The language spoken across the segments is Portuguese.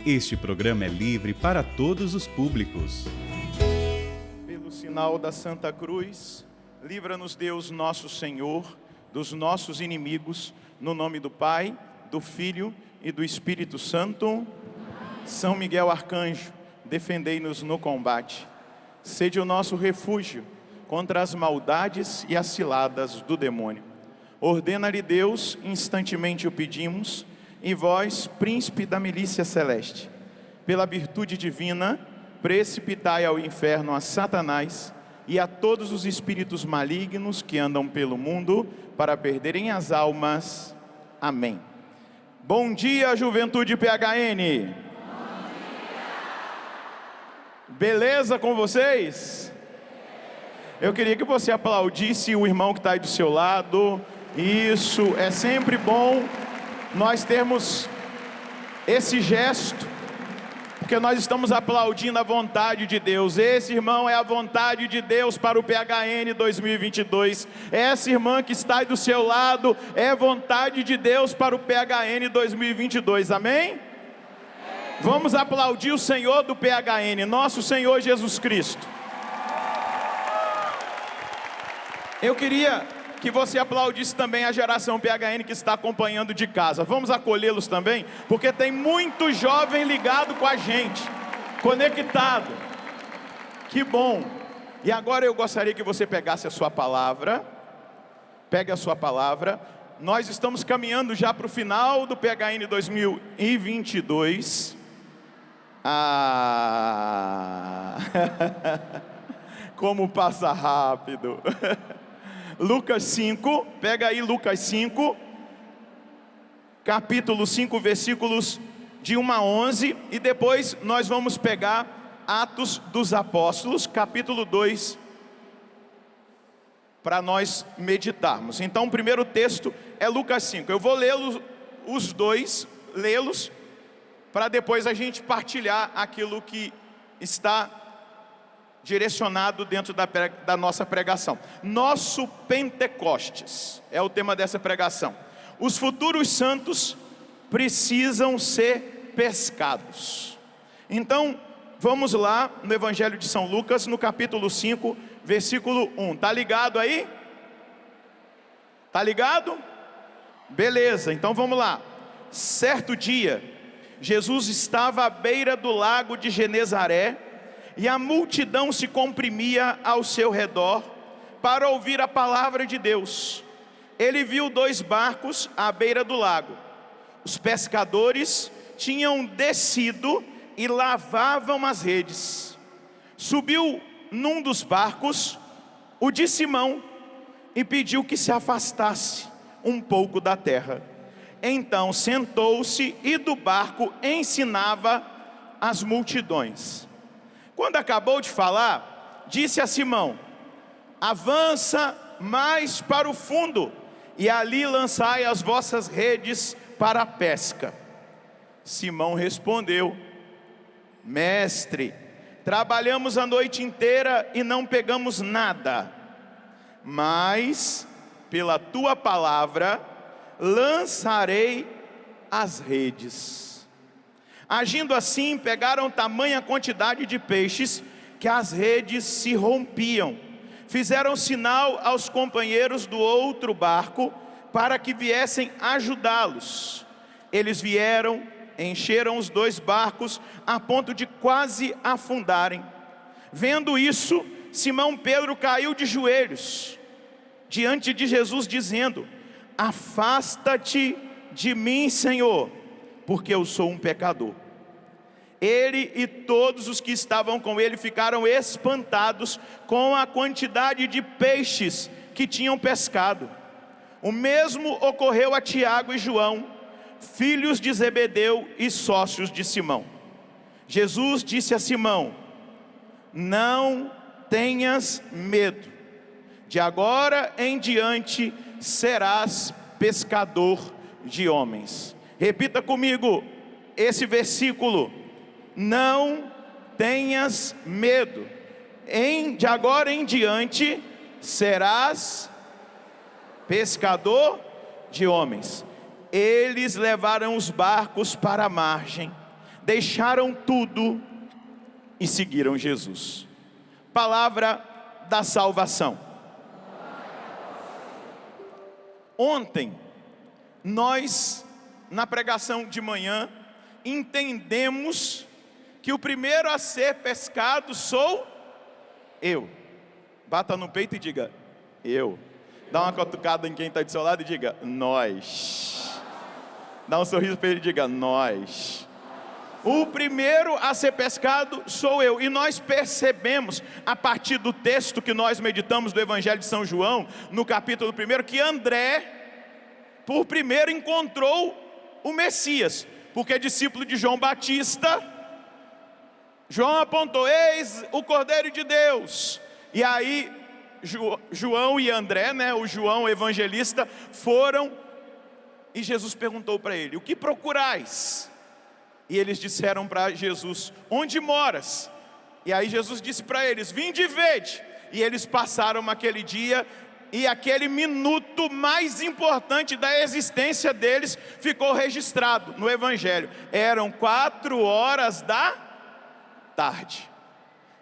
Este programa é livre para todos os públicos. Pelo sinal da Santa Cruz, livra-nos Deus nosso Senhor dos nossos inimigos, no nome do Pai, do Filho e do Espírito Santo. São Miguel Arcanjo, defendei-nos no combate. Sede o nosso refúgio contra as maldades e as ciladas do demônio. Ordena-lhe Deus, instantemente o pedimos, e vós, príncipe da milícia celeste, pela virtude divina, precipitai ao inferno a Satanás e a todos os espíritos malignos que andam pelo mundo para perderem as almas. Amém. Bom dia, Juventude PHN. Beleza com vocês? Eu queria que você aplaudisse o irmão que está aí do seu lado. Isso, é sempre bom nós termos esse gesto, porque nós estamos aplaudindo a vontade de Deus. Esse irmão é a vontade de Deus para o PHN 2022. Essa irmã que está aí do seu lado é vontade de Deus para o PHN 2022. Amém? Vamos aplaudir o Senhor do PHN, nosso Senhor Jesus Cristo. Eu queria que você aplaudisse também a geração PHN que está acompanhando de casa. Vamos acolhê-los também, porque tem muito jovem ligado com a gente, conectado. Que bom! E agora eu gostaria que você pegasse a sua palavra. Pegue a sua palavra. Nós estamos caminhando já para o final do PHN 2022. Como passa rápido. Lucas 5, pega aí Lucas 5, capítulo 5, versículos de 1 a 11, e depois nós vamos pegar Atos dos Apóstolos, capítulo 2, para nós meditarmos. Então o primeiro texto é Lucas 5, eu vou lê-los, os dois, lê-los, para depois a gente partilhar aquilo que está direcionado dentro da nossa pregação. Nosso Pentecostes é o tema dessa pregação. Os futuros santos precisam ser pescados. Então, vamos lá no Evangelho de São Lucas, no capítulo 5, versículo 1. Tá ligado aí? Tá ligado? Beleza, então vamos lá. Certo dia, Jesus estava à beira do lago de Genezaré, e a multidão se comprimia ao seu redor para ouvir a palavra de Deus. Ele viu 2 barcos à beira do lago. Os pescadores tinham descido e lavavam as redes. Subiu num dos barcos o de Simão e pediu que se afastasse um pouco da terra. Então sentou-se e do barco ensinava as multidões. Quando acabou de falar, disse a Simão: avança mais para o fundo, e ali lançai as vossas redes para a pesca. Simão respondeu: mestre, trabalhamos a noite inteira e não pegamos nada, mas pela tua palavra lançarei as redes. Agindo assim, pegaram tamanha quantidade de peixes que as redes se rompiam. Fizeram sinal aos companheiros do outro barco para que viessem ajudá-los. Eles vieram, encheram os 2 barcos a ponto de quase afundarem. Vendo isso, Simão Pedro caiu de joelhos diante de Jesus, dizendo: afasta-te de mim, Senhor, porque eu sou um pecador. Ele e todos os que estavam com ele ficaram espantados com a quantidade de peixes que tinham pescado. O mesmo ocorreu a Tiago e João, filhos de Zebedeu e sócios de Simão. Jesus disse a Simão: não tenhas medo, de agora em diante serás pescador de homens. Repita comigo esse versículo: não tenhas medo, de agora em diante serás pescador de homens. Eles levaram os barcos para a margem, deixaram tudo e seguiram Jesus. Palavra da salvação. Ontem, nós, na pregação de manhã, entendemos que o primeiro a ser pescado sou eu. Bata no peito e diga, eu. Dá uma cutucada em quem está do seu lado e diga, nós. Dá um sorriso para ele e diga, nós. O primeiro a ser pescado sou eu. E nós percebemos, a partir do texto que nós meditamos do Evangelho de São João, no capítulo 1, que André, por primeiro, encontrou o Messias. Porque é discípulo de João Batista. João apontou, eis o Cordeiro de Deus. E aí, João e André, o João evangelista, foram. E Jesus perguntou para ele, o que procurais? E eles disseram para Jesus, onde moras? E aí Jesus disse para eles, vinde e vede. E eles passaram aquele dia, e aquele minuto mais importante da existência deles ficou registrado no Evangelho. Eram 4h da tarde.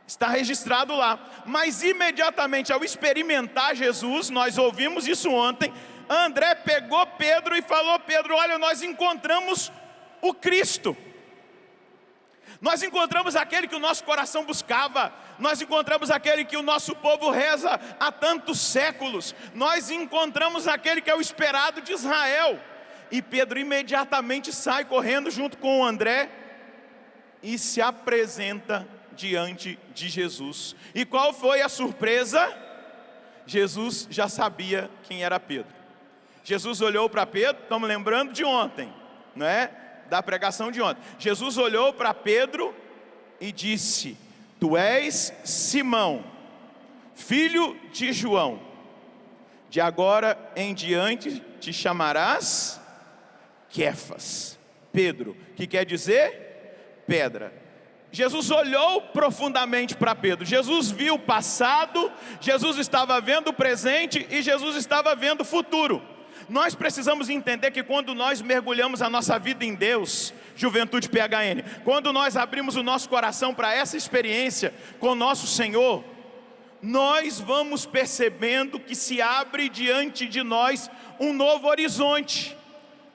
Está registrado lá. Mas imediatamente ao experimentar Jesus, nós ouvimos isso ontem, André pegou Pedro e falou, Pedro, olha, nós encontramos o Cristo. Nós encontramos aquele que o nosso coração buscava. Nós encontramos aquele que o nosso povo reza há tantos séculos. Nós encontramos aquele que é o esperado de Israel. E Pedro imediatamente sai correndo junto com o André e se apresenta diante de Jesus. E qual foi a surpresa? Jesus já sabia quem era Pedro. Jesus olhou para Pedro, estamos lembrando de ontem, não é? Da pregação de ontem. Jesus olhou para Pedro e disse, tu és Simão, filho de João, de agora em diante te chamarás Quefas, Pedro, que quer dizer pedra. Jesus olhou profundamente para Pedro. Jesus viu o passado, Jesus estava vendo o presente e Jesus estava vendo o futuro. Nós precisamos entender que quando nós mergulhamos a nossa vida em Deus, Juventude PHN, quando nós abrimos o nosso coração para essa experiência com o nosso Senhor, nós vamos percebendo que se abre diante de nós um novo horizonte,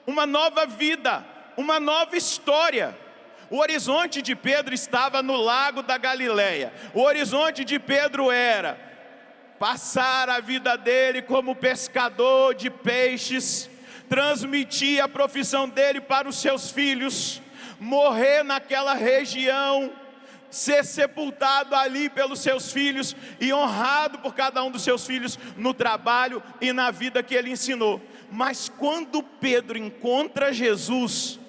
uma nova vida, uma nova história. O horizonte de Pedro estava no lago da Galileia. O horizonte de Pedro era passar a vida dele como pescador de peixes, transmitir a profissão dele para os seus filhos, morrer naquela região, ser sepultado ali pelos seus filhos e honrado por cada um dos seus filhos no trabalho e na vida que ele ensinou. Mas quando Pedro encontra Jesus,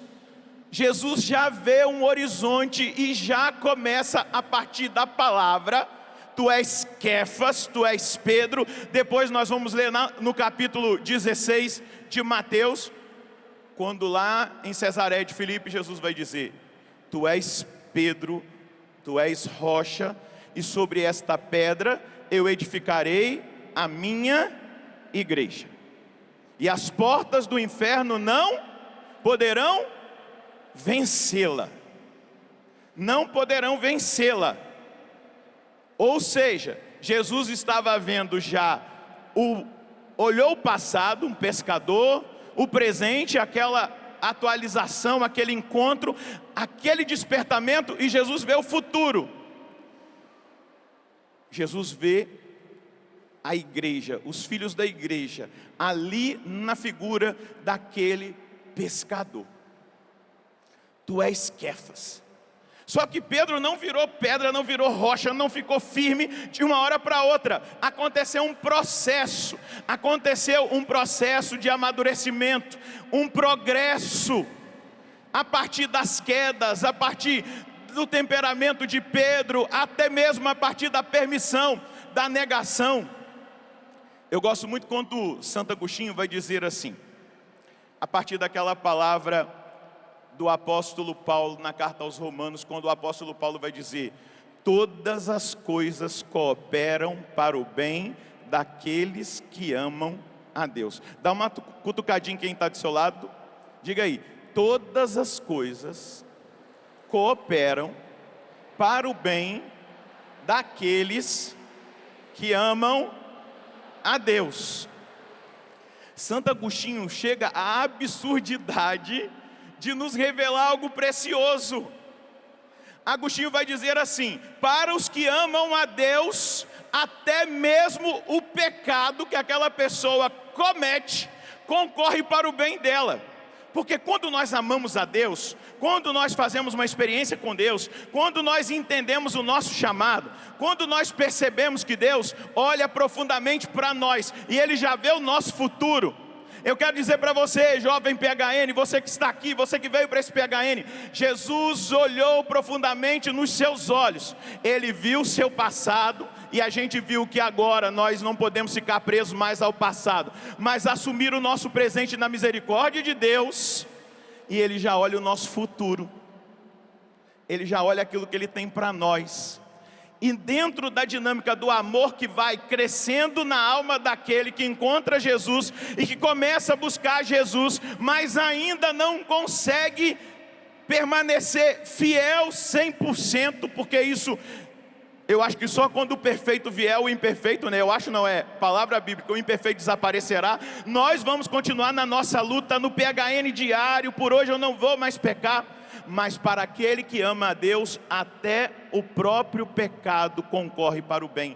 Jesus já vê um horizonte e já começa a partir da palavra, tu és Quefas, tu és Pedro. Depois nós vamos ler no capítulo 16 de Mateus, quando lá em Cesareia de Filipe, Jesus vai dizer, tu és Pedro, tu és rocha, e sobre esta pedra eu edificarei a minha igreja. E as portas do inferno não poderão vencê-la. Não poderão vencê-la. Ou seja, Jesus estava vendo já, olhou o passado, um pescador, o presente, aquela atualização, aquele encontro, aquele despertamento, e Jesus vê o futuro. Jesus vê a igreja, os filhos da igreja, ali na figura daquele pescador. Tu és Quefas. Só que Pedro não virou pedra, não virou rocha, não ficou firme de uma hora para outra. Aconteceu um processo de amadurecimento, um progresso, a partir das quedas, a partir do temperamento de Pedro, até mesmo a partir da permissão, da negação. Eu gosto muito quando Santo Agostinho vai dizer assim, a partir daquela palavra do apóstolo Paulo na carta aos Romanos, quando o apóstolo Paulo vai dizer, todas as coisas cooperam para o bem daqueles que amam a Deus. Dá uma cutucadinha em quem está do seu lado, diga aí, todas as coisas cooperam para o bem daqueles que amam a Deus. Santo Agostinho chega à absurdidade de nos revelar algo precioso. Agostinho vai dizer assim: para os que amam a Deus, até mesmo o pecado que aquela pessoa comete concorre para o bem dela. Porque quando nós amamos a Deus, quando nós fazemos uma experiência com Deus, quando nós entendemos o nosso chamado, quando nós percebemos que Deus olha profundamente para nós e Ele já vê o nosso futuro. Eu quero dizer para você, jovem PHN, você que está aqui, você que veio para esse PHN, Jesus olhou profundamente nos seus olhos, Ele viu o seu passado, e a gente viu que agora nós não podemos ficar presos mais ao passado, mas assumir o nosso presente na misericórdia de Deus, e Ele já olha o nosso futuro, Ele já olha aquilo que Ele tem para nós. E dentro da dinâmica do amor que vai crescendo na alma daquele que encontra Jesus e que começa a buscar Jesus, mas ainda não consegue permanecer fiel 100%, porque isso, eu acho que só quando o perfeito vier, o imperfeito, né? Eu acho não, é palavra bíblica, o imperfeito desaparecerá. Nós vamos continuar na nossa luta no PHN diário. Por hoje eu não vou mais pecar, mas para aquele que ama a Deus, até o próprio pecado concorre para o bem.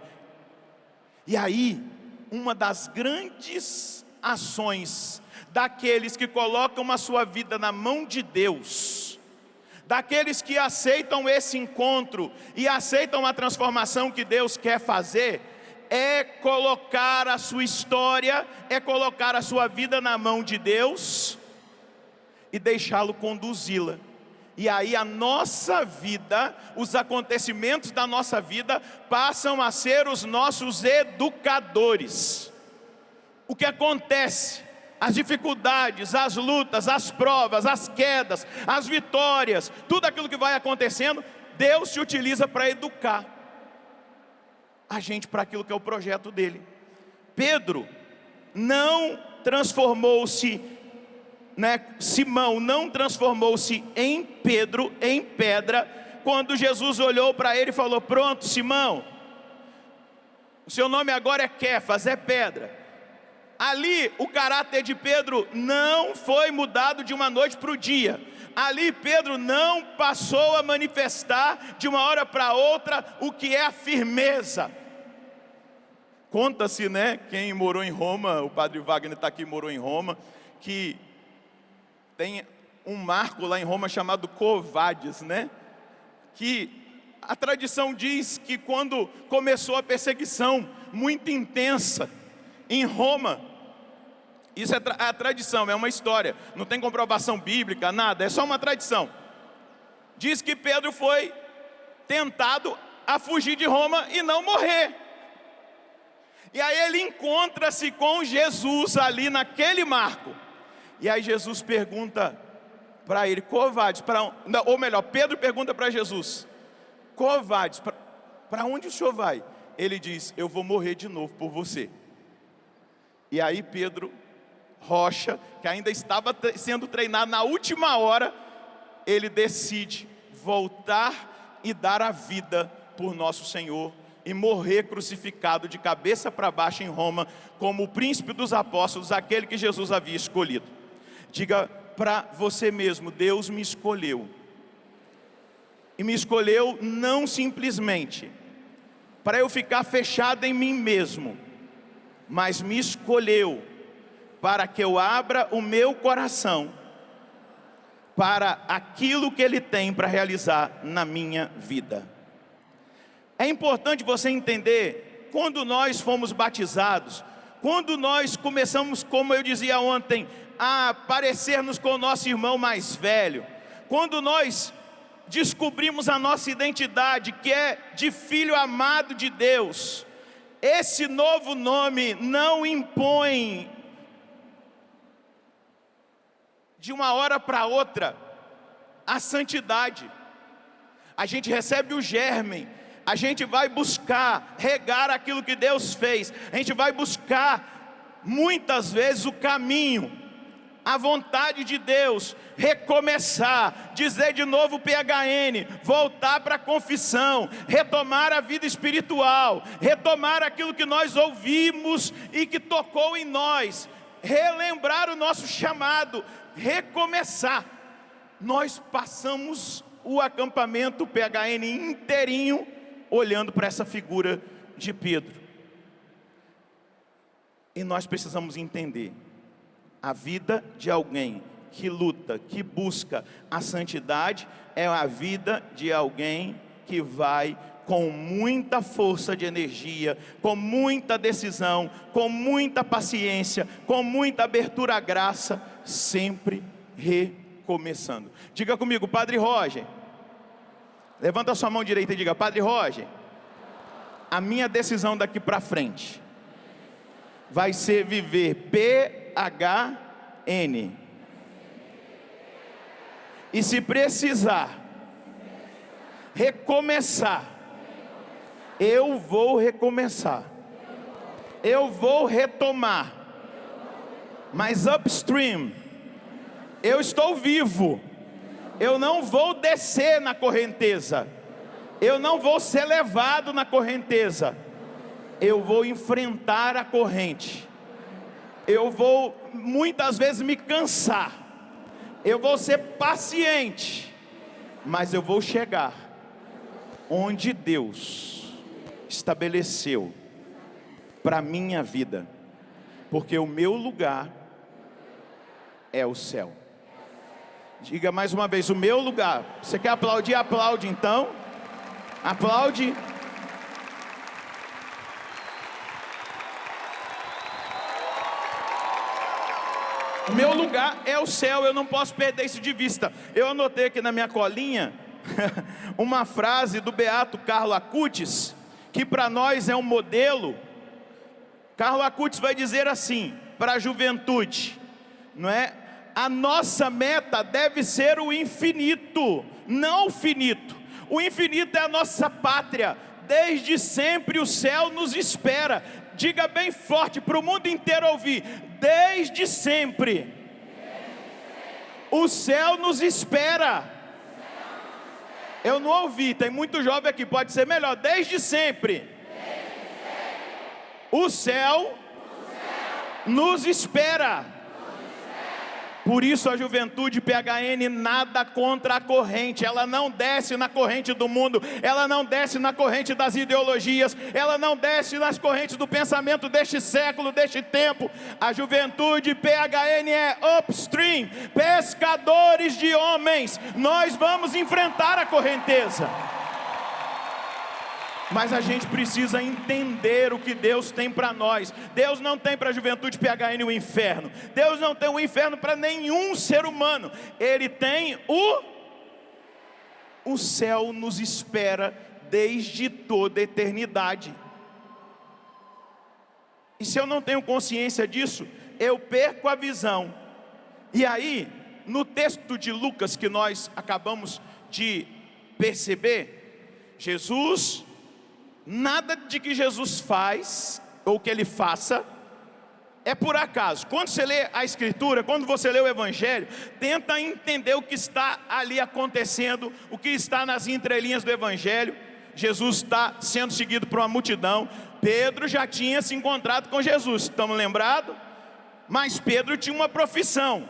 E aí, uma das grandes ações daqueles que colocam a sua vida na mão de Deus, daqueles que aceitam esse encontro e aceitam a transformação que Deus quer fazer, é colocar a sua história, é colocar a sua vida na mão de Deus e deixá-lo conduzi-la. E aí a nossa vida, os acontecimentos da nossa vida passam a ser os nossos educadores. O que acontece, as dificuldades, as lutas, as provas, as quedas, as vitórias, tudo aquilo que vai acontecendo, Deus se utiliza para educar a gente para aquilo que é o projeto dele. Pedro não transformou-se, Simão não transformou-se em Pedro, em pedra, quando Jesus olhou para ele e falou: pronto, Simão, o seu nome agora é Quefas, é pedra. Ali o caráter de Pedro não foi mudado de uma noite para o dia. Ali Pedro não passou a manifestar de uma hora para outra o que é a firmeza. Conta-se, quem morou em Roma, o padre Wagner está aqui, morou em Roma, que tem um marco lá em Roma chamado Quo Vadis, que a tradição diz que quando começou a perseguição muito intensa em Roma, isso é a tradição, é uma história, não tem comprovação bíblica, nada, é só uma tradição. Diz que Pedro foi tentado a fugir de Roma e não morrer. E aí ele encontra-se com Jesus ali naquele marco. E aí Jesus pergunta para ele: covardes, ou melhor, Pedro pergunta para Jesus: covardes, para onde o senhor vai? Ele diz: eu vou morrer de novo por você. E aí Pedro, rocha, que ainda estava sendo treinado na última hora, ele decide voltar e dar a vida por nosso Senhor e morrer crucificado de cabeça para baixo em Roma, como o príncipe dos apóstolos, aquele que Jesus havia escolhido. Diga para você mesmo: Deus me escolheu. E me escolheu não simplesmente para eu ficar fechado em mim mesmo, mas me escolheu para que eu abra o meu coração para aquilo que Ele tem para realizar na minha vida. É importante você entender, quando nós fomos batizados, quando nós começamos, como eu dizia ontem, a parecermos com o nosso irmão mais velho, quando nós descobrimos a nossa identidade, que é de filho amado de Deus, esse novo nome não impõe de uma hora para outra a santidade. A gente recebe o germe, a gente vai buscar regar aquilo que Deus fez, a gente vai buscar muitas vezes o caminho, a vontade de Deus, recomeçar, dizer de novo o PHN, voltar para a confissão, retomar a vida espiritual, retomar aquilo que nós ouvimos e que tocou em nós, relembrar o nosso chamado, recomeçar. Nós passamos o acampamento PHN inteirinho olhando para essa figura de Pedro. E nós precisamos entender, a vida de alguém que luta, que busca a santidade, é a vida de alguém que vai com muita força de energia, com muita decisão, com muita paciência, com muita abertura à graça, sempre recomeçando. Diga comigo, Padre Roger. Levanta a sua mão direita e diga, Padre Roger, a minha decisão daqui para frente vai ser viver PHN. E se precisar recomeçar, eu vou recomeçar. Eu vou retomar. Mas upstream, eu estou vivo. Eu não vou descer na correnteza. Eu não vou ser levado na correnteza. Eu vou enfrentar a corrente. Eu vou muitas vezes me cansar. Eu vou ser paciente. Mas eu vou chegar onde Deus estabeleceu para a minha vida. Porque o meu lugar é o céu. Diga mais uma vez, o meu lugar. Você quer aplaudir? Aplaude então. Aplaude. O meu lugar é o céu, eu não posso perder isso de vista. Eu anotei aqui na minha colinha uma frase do beato Carlo Acutis, que para nós é um modelo. Carlo Acutis vai dizer assim, para a juventude, não é? A nossa meta deve ser o infinito, não o finito. O infinito é a nossa pátria, desde sempre o céu nos espera. Diga bem forte para o mundo inteiro ouvir, desde sempre o céu nos espera. Eu não ouvi, tem muito jovem aqui, pode ser melhor. Desde sempre o céu nos espera. Por isso a juventude PHN nada contra a corrente. Ela não desce na corrente do mundo. Ela não desce na corrente das ideologias. Ela não desce nas correntes do pensamento deste século, deste tempo. A juventude PHN é upstream, pescadores de homens. Nós vamos enfrentar a correnteza. Mas a gente precisa entender o que Deus tem para nós. Deus não tem para a juventude PHN o inferno. Deus não tem o inferno para nenhum ser humano. Ele tem o céu nos espera desde toda a eternidade. E se eu não tenho consciência disso, eu perco a visão. E aí, no texto de Lucas que nós acabamos de perceber, Jesus... Nada de que Jesus faz, ou que Ele faça, é por acaso. Quando você lê a Escritura, quando você lê o Evangelho, tenta entender o que está ali acontecendo, o que está nas entrelinhas do Evangelho. Jesus está sendo seguido por uma multidão. Pedro já tinha se encontrado com Jesus, estamos lembrados? Mas Pedro tinha uma profissão.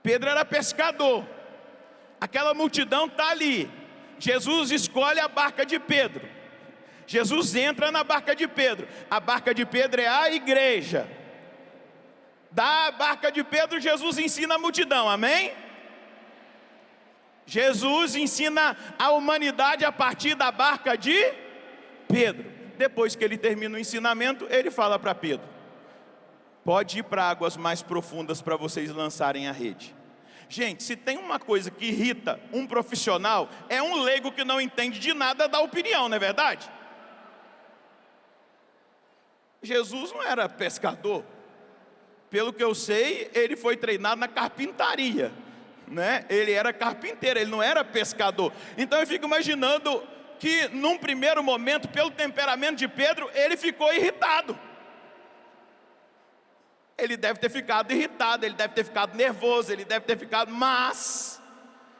Pedro era pescador. Aquela multidão está ali. Jesus escolhe a barca de Pedro. Jesus entra na barca de Pedro. A barca de Pedro é a igreja. Da barca de Pedro, Jesus ensina a multidão, amém? Jesus ensina a humanidade a partir da barca de Pedro. Depois que ele termina o ensinamento, ele fala para Pedro: pode ir para águas mais profundas para vocês lançarem a rede. Gente, se tem uma coisa que irrita um profissional, é um leigo que não entende de nada da opinião, não é verdade? Jesus não era pescador. Pelo que eu sei, ele foi treinado na carpintaria, né? Ele era carpinteiro, ele não era pescador. Então eu fico imaginando que num primeiro momento, pelo temperamento de Pedro, ele ficou irritado. Ele deve ter ficado irritado, ele deve ter ficado nervoso, ele deve ter ficado, mas,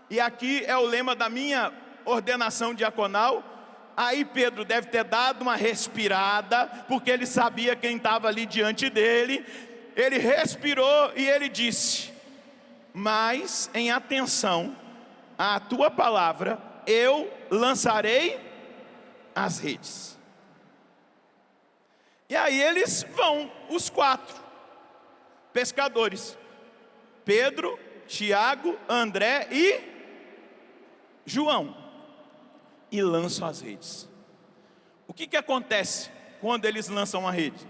e aqui é o lema da minha ordenação diaconal, aí Pedro deve ter dado uma respirada, porque ele sabia quem estava ali diante dele. Ele respirou e ele disse: mas em atenção à tua palavra, eu lançarei as redes. E aí eles vão, os 4 pescadores, Pedro, Tiago, André e João, e lançam as redes. O que acontece quando eles lançam a rede?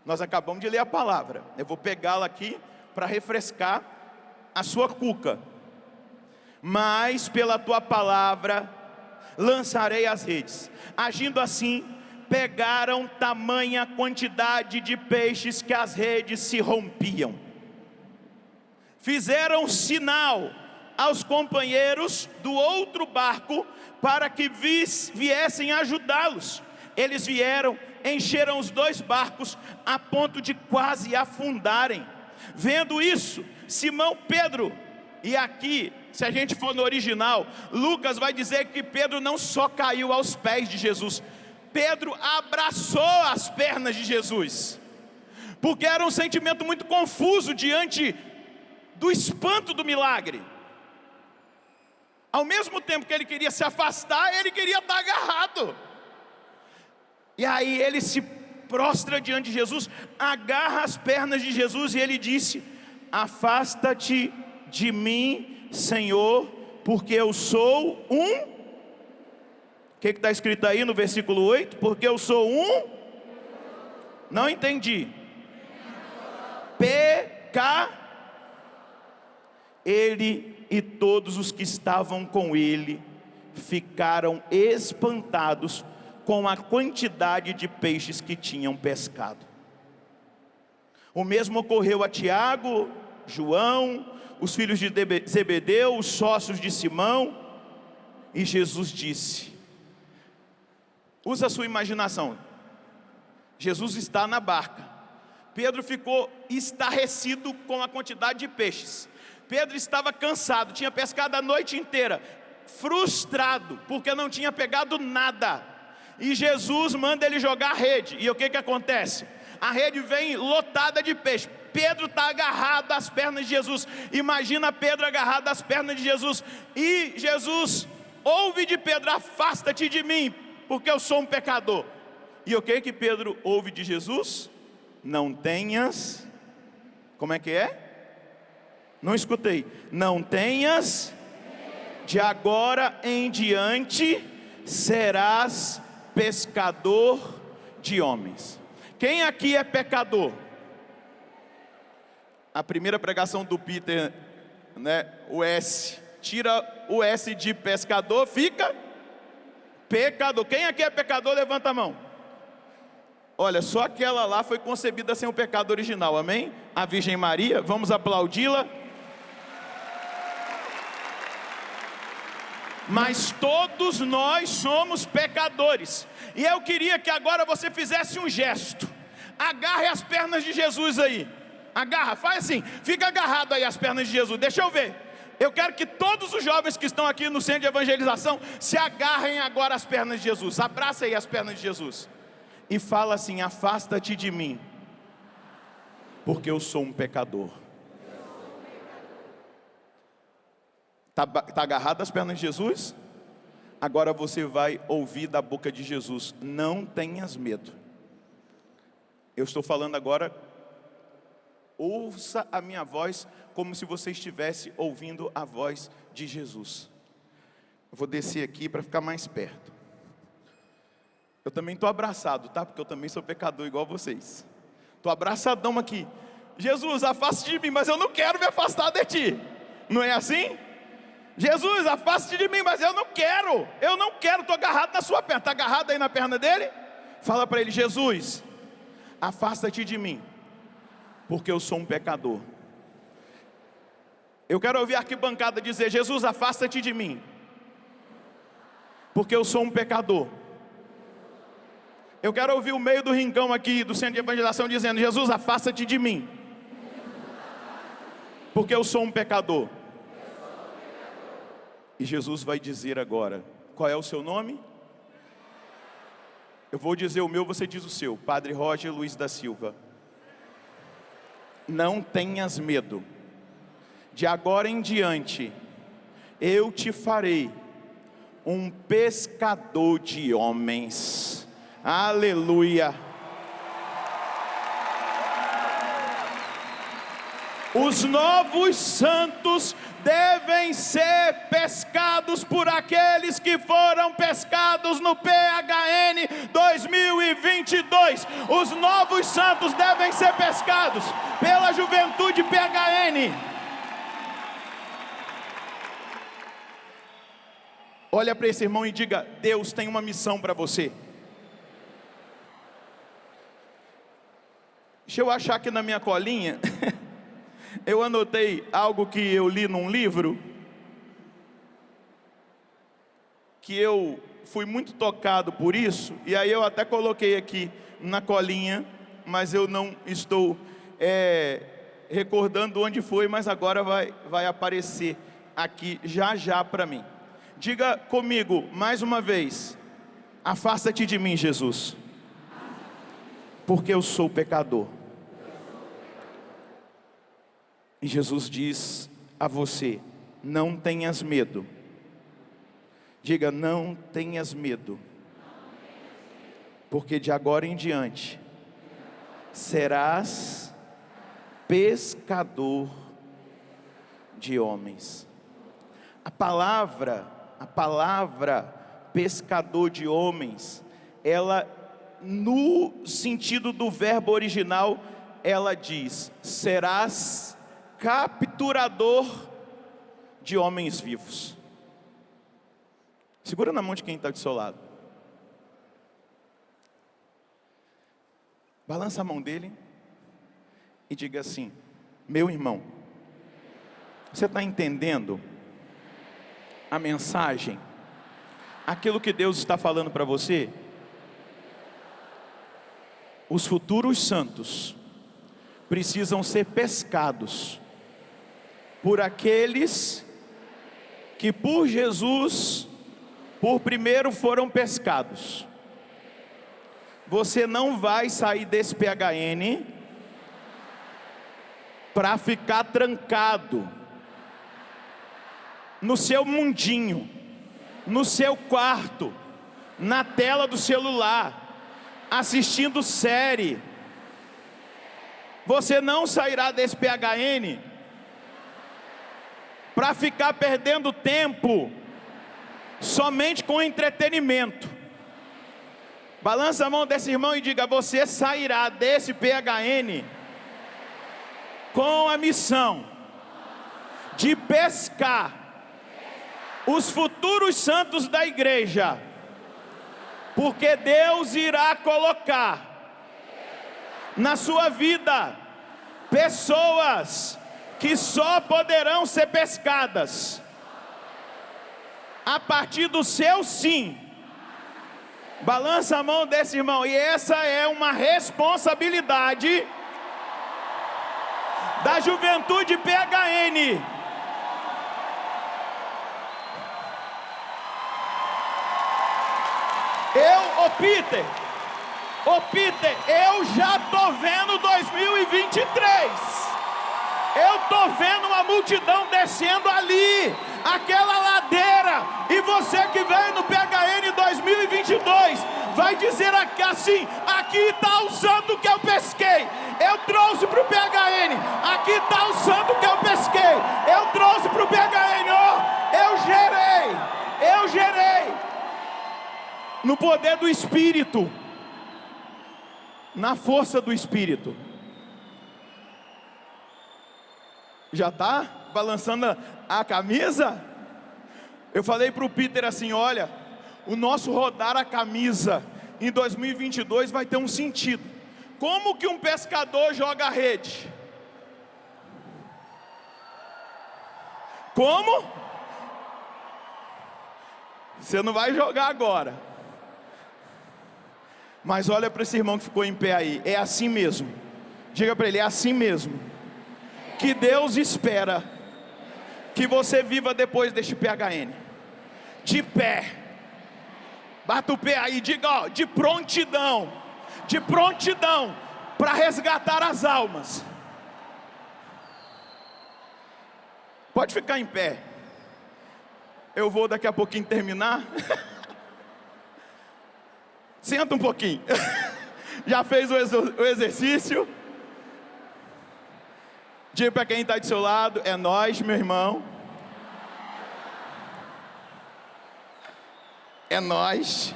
Nós acabamos de ler a palavra, eu vou pegá-la aqui para refrescar a sua cuca. Mas pela tua palavra lançarei as redes. Agindo assim, pegaram tamanha quantidade de peixes que as redes se rompiam. Fizeram sinal aos companheiros do outro barco para que viessem ajudá-los. Eles vieram, encheram os 2 barcos a ponto de quase afundarem. Vendo isso, Simão Pedro, e aqui, se a gente for no original, Lucas vai dizer que Pedro não só caiu aos pés de Jesus, Pedro abraçou as pernas de Jesus, porque era um sentimento muito confuso diante do espanto do milagre. Ao mesmo tempo que ele queria se afastar, ele queria estar agarrado. E aí ele se prostra diante de Jesus, agarra as pernas de Jesus e ele disse: afasta-te de mim, Senhor, porque eu sou um... O que está escrito aí no versículo 8? Porque eu sou um... Não entendi. Ele e todos os que estavam com ele ficaram espantados com a quantidade de peixes que tinham pescado. O mesmo ocorreu a Tiago, João, os filhos de Zebedeu, os sócios de Simão. E Jesus disse, usa a sua imaginação, Jesus está na barca, Pedro ficou estarrecido com a quantidade de peixes. Pedro estava cansado, tinha pescado a noite inteira, frustrado, porque não tinha pegado nada. E Jesus manda ele jogar a rede, e o que acontece? A rede vem lotada de peixe. Pedro está agarrado às pernas de Jesus. Imagina Pedro agarrado às pernas de Jesus. E Jesus ouve de Pedro: afasta-te de mim, porque eu sou um pecador. E o que Pedro ouve de Jesus? Não tenhas... Como é que é? Não escutei. Não tenhas, de agora em diante serás pescador de homens. Quem aqui é pecador? A primeira pregação do Peter, né, o S, tira o S de pescador, fica pecador. Quem aqui é pecador, levanta a mão. Olha, só aquela lá foi concebida sem o pecado original, amém? A Virgem Maria, vamos aplaudi-la. Mas todos nós somos pecadores. E eu queria que agora você fizesse um gesto. Agarre as pernas de Jesus aí. Agarra, faz assim, fica agarrado aí as pernas de Jesus. Deixa eu ver. Eu quero que todos os jovens que estão aqui no centro de evangelização se agarrem agora às pernas de Jesus. Abraça aí as pernas de Jesus. E fala assim: afasta-te de mim, porque eu sou um pecador. Está agarrado às pernas de Jesus? Agora você vai ouvir da boca de Jesus: não tenhas medo. Eu estou falando agora, ouça a minha voz como se você estivesse ouvindo a voz de Jesus. Eu vou descer aqui para ficar mais perto. Eu também estou abraçado, tá? Porque eu também sou pecador igual vocês. Estou abraçadão aqui. Jesus, afaste de mim, mas eu não quero me afastar de ti. Não é assim? Jesus, afaste de mim, mas eu não quero, estou agarrado na sua perna. Está agarrado aí na perna dele? Fala para ele: Jesus, afasta-te de mim, porque eu sou um pecador. Eu quero ouvir a arquibancada dizer: Jesus, afasta-te de mim, porque eu sou um pecador. Eu quero ouvir o meio do rincão aqui do centro de evangelização dizendo: Jesus, afasta-te de mim, porque eu sou um pecador. E Jesus vai dizer agora: qual é o seu nome? Eu vou dizer o meu, você diz o seu. Padre Roger Luiz da Silva. Não tenhas medo. De agora em diante, eu te farei um pescador de homens. Aleluia. Os novos santos devem ser pescados por aqueles que foram pescados no PHN 2022. Os novos santos devem ser pescados pela juventude PHN. Olha para esse irmão e diga: Deus tem uma missão para você. Deixa eu achar aqui na minha colinha. Eu anotei algo que eu li num livro, que eu fui muito tocado por isso, e aí eu até coloquei aqui na colinha, mas eu não estou recordando onde foi, mas agora vai aparecer aqui já para mim. Diga comigo mais uma vez: afasta-te de mim, Jesus, porque eu sou pecador. E Jesus diz a você: não tenhas medo. Diga: não tenhas medo, porque de agora em diante serás pescador de homens. A palavra pescador de homens, ela, no sentido do verbo original, ela diz: serás capturador de homens vivos. Segura na mão de quem está do seu lado. Balança a mão dele e diga assim: meu irmão, você está entendendo a mensagem? Aquilo que Deus está falando para você? Os futuros santos precisam ser pescados por aqueles que por Jesus, por primeiro foram pescados. Você não vai sair desse PHN para ficar trancado no seu mundinho, no seu quarto, na tela do celular, assistindo série. Você não sairá desse PHN para ficar perdendo tempo somente com entretenimento. Balança a mão desse irmão e diga: você sairá desse PHN com a missão de pescar os futuros santos da igreja, porque Deus irá colocar na sua vida pessoas que só poderão ser pescadas a partir do seu sim. Balança a mão desse irmão. E essa é uma responsabilidade da juventude PHN. Peter, eu já estou vendo 2023. Eu estou vendo uma multidão descendo ali, aquela ladeira. E você que veio no PHN 2022 vai dizer assim: aqui está o santo que eu pesquei. Eu trouxe para o PHN. Aqui está o santo que eu pesquei. Eu trouxe para o PHN. Oh, eu gerei. No poder do Espírito, na força do Espírito. Já está balançando a camisa? Eu falei para o Peter assim: olha, o nosso rodar a camisa em 2022 vai ter um sentido. Como que um pescador joga a rede? Como? Você não vai jogar agora. Mas olha para esse irmão que ficou em pé aí. É assim mesmo. Diga para ele, é assim mesmo que Deus espera que você viva depois deste PHN. De pé. Bata o pé aí, diga, ó, de prontidão para resgatar as almas. Pode ficar em pé. Eu vou daqui a pouquinho terminar. Senta um pouquinho. Já fez o exercício? Diga para quem está do seu lado, é nós, meu irmão. É nós.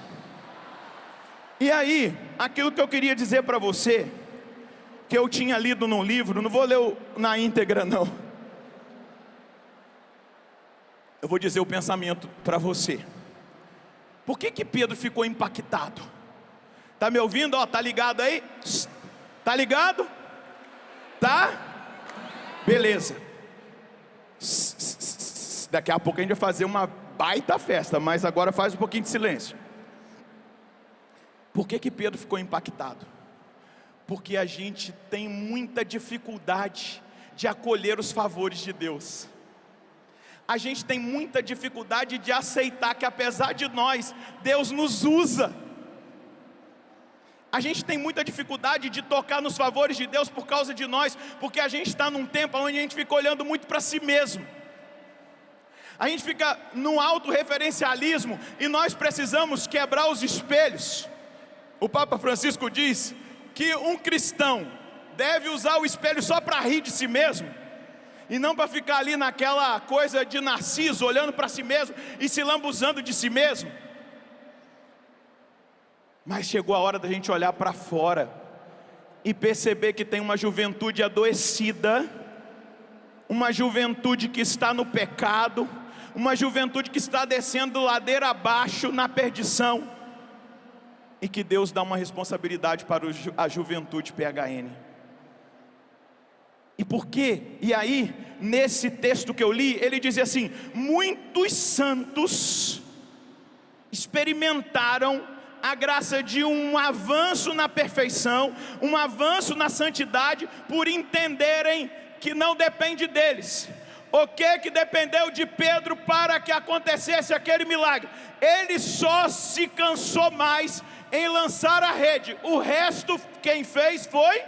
E aí, aquilo que eu queria dizer para você, que eu tinha lido num livro, não vou ler na íntegra não. Eu vou dizer o pensamento para você. Por que Pedro ficou impactado? Tá me ouvindo? Ó, tá ligado aí? Tá ligado? Tá? Beleza. Daqui a pouco a gente vai fazer uma baita festa, mas agora faz um pouquinho de silêncio. Por que Pedro ficou impactado? Porque a gente tem muita dificuldade de acolher os favores de Deus. A gente tem muita dificuldade de aceitar que apesar de nós, Deus nos usa. A gente tem muita dificuldade de tocar nos favores de Deus por causa de nós, porque a gente está num tempo onde a gente fica olhando muito para si mesmo. A gente fica num autorreferencialismo e nós precisamos quebrar os espelhos. O Papa Francisco diz que um cristão deve usar o espelho só para rir de si mesmo, e não para ficar ali naquela coisa de Narciso, olhando para si mesmo e se lambuzando de si mesmo. Mas chegou a hora da gente olhar para fora e perceber que tem uma juventude adoecida, uma juventude que está no pecado, uma juventude que está descendo ladeira abaixo na perdição, e que Deus dá uma responsabilidade para a juventude PHN. E por quê? E aí, nesse texto que eu li, ele diz assim: muitos santos experimentaram a graça de um avanço na perfeição, um avanço na santidade, por entenderem que não depende deles. O que dependeu de Pedro para que acontecesse aquele milagre? Ele só se cansou mais em lançar a rede. O resto quem fez foi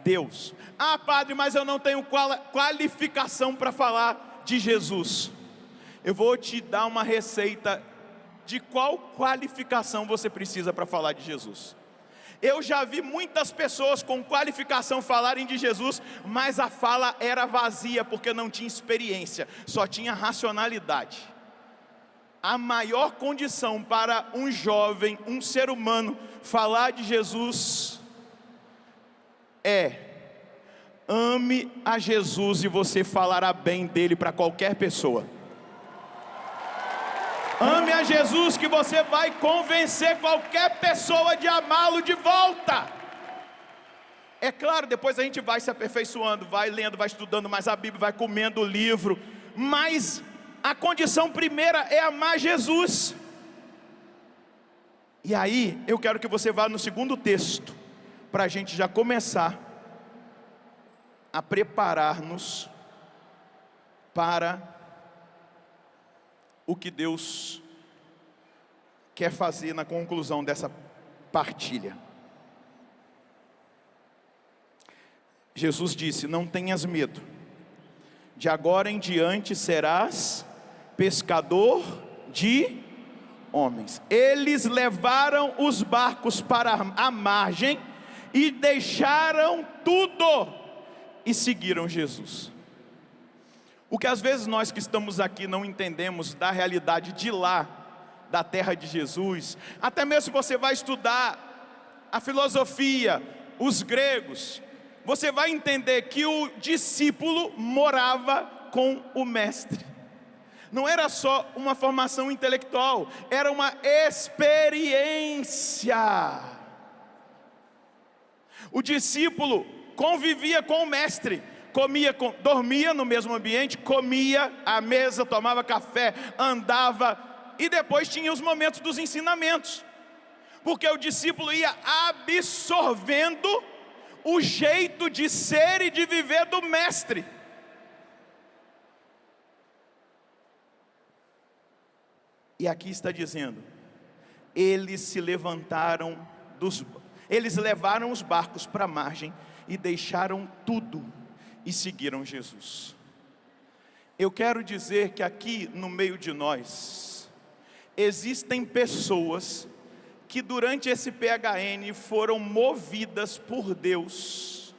Deus. Ah, padre, mas eu não tenho qualificação para falar de Jesus. Eu vou te dar uma receita de qual qualificação você precisa para falar de Jesus. Eu já vi muitas pessoas com qualificação falarem de Jesus, mas a fala era vazia, porque não tinha experiência, só tinha racionalidade. A maior condição para um jovem, um ser humano, falar de Jesus é: ame a Jesus e você falará bem dele para qualquer pessoa. Ame a Jesus que você vai convencer qualquer pessoa de amá-lo de volta. É claro, depois a gente vai se aperfeiçoando, vai lendo, vai estudando mais a Bíblia, vai comendo o livro, mas a condição primeira é amar Jesus. E aí, eu quero que você vá no segundo texto, para a gente já começar a preparar-nos para o que Deus quer fazer na conclusão dessa partilha. Jesus disse: não tenhas medo, de agora em diante serás pescador de homens. Eles levaram os barcos para a margem e deixaram tudo e seguiram Jesus. O que às vezes nós que estamos aqui não entendemos da realidade de lá, da terra de Jesus, até mesmo se você vai estudar a filosofia, os gregos, você vai entender que o discípulo morava com o mestre. Não era só uma formação intelectual, era uma experiência. O discípulo convivia com o mestre, dormia no mesmo ambiente, comia à mesa, tomava café, andava, e depois tinha os momentos dos ensinamentos. porque o discípulo ia absorvendo o jeito de ser e de viver do mestre. E aqui está dizendo, eles levaram os barcos para a margem e deixaram tudo e seguiram Jesus. Eu quero dizer que aqui no meio de nós existem pessoas que durante esse PHN foram movidas por Deus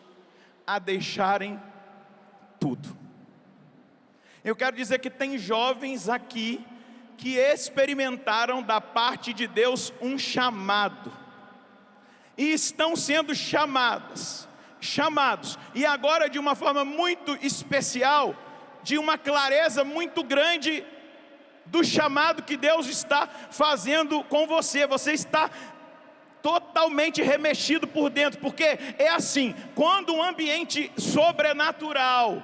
a deixarem tudo. Eu quero dizer que tem jovens aqui que experimentaram da parte de Deus um chamado, e estão sendo chamados, e agora de uma forma muito especial, de uma clareza muito grande, do chamado que Deus está fazendo com você. Você está totalmente remexido por dentro, porque é assim, quando um ambiente sobrenatural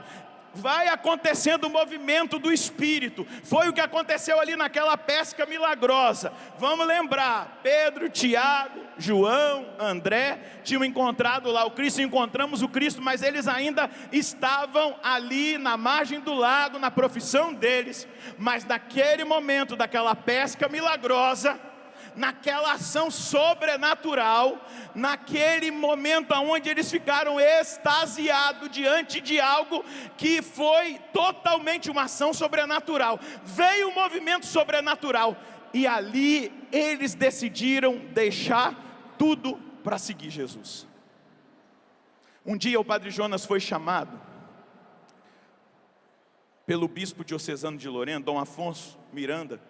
vai acontecendo o movimento do Espírito. Foi o que aconteceu ali naquela pesca milagrosa. Vamos lembrar, Pedro, Tiago, João, André tinham encontrado lá o Cristo. Encontramos o Cristo, mas eles ainda estavam ali na margem do lago, na profissão deles. Mas naquele momento daquela pesca milagrosa, naquela ação sobrenatural, naquele momento onde eles ficaram extasiados diante de algo que foi totalmente uma ação sobrenatural, veio um movimento sobrenatural, e ali eles decidiram deixar tudo para seguir Jesus. Um dia o Padre Jonas foi chamado pelo bispo diocesano de Lorena, Dom Afonso Miranda,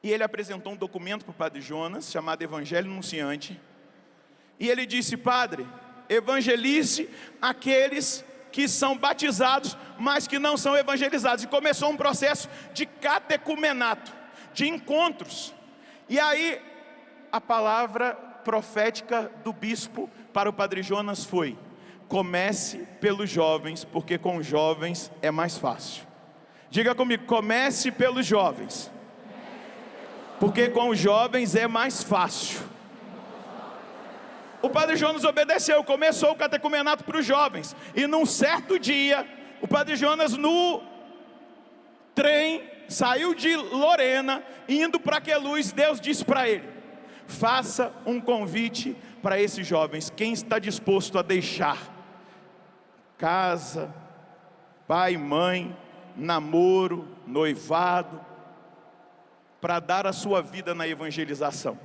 e ele apresentou um documento para o Padre Jonas, chamado Evangelho Anunciante, e ele disse: padre, evangelize aqueles que são batizados, mas que não são evangelizados. E começou um processo de catecumenato, de encontros. E aí, a palavra profética do bispo para o Padre Jonas foi: comece pelos jovens, porque com os jovens é mais fácil. Diga comigo, comece pelos jovens, porque com os jovens é mais fácil. O Padre Jonas obedeceu, começou o catecumenato para os jovens. E num certo dia, o Padre Jonas no trem, saiu de Lorena, indo para Queluz. Deus disse para ele: faça um convite para esses jovens. Quem está disposto a deixar casa, pai, mãe, namoro, noivado, para dar a sua vida na evangelização?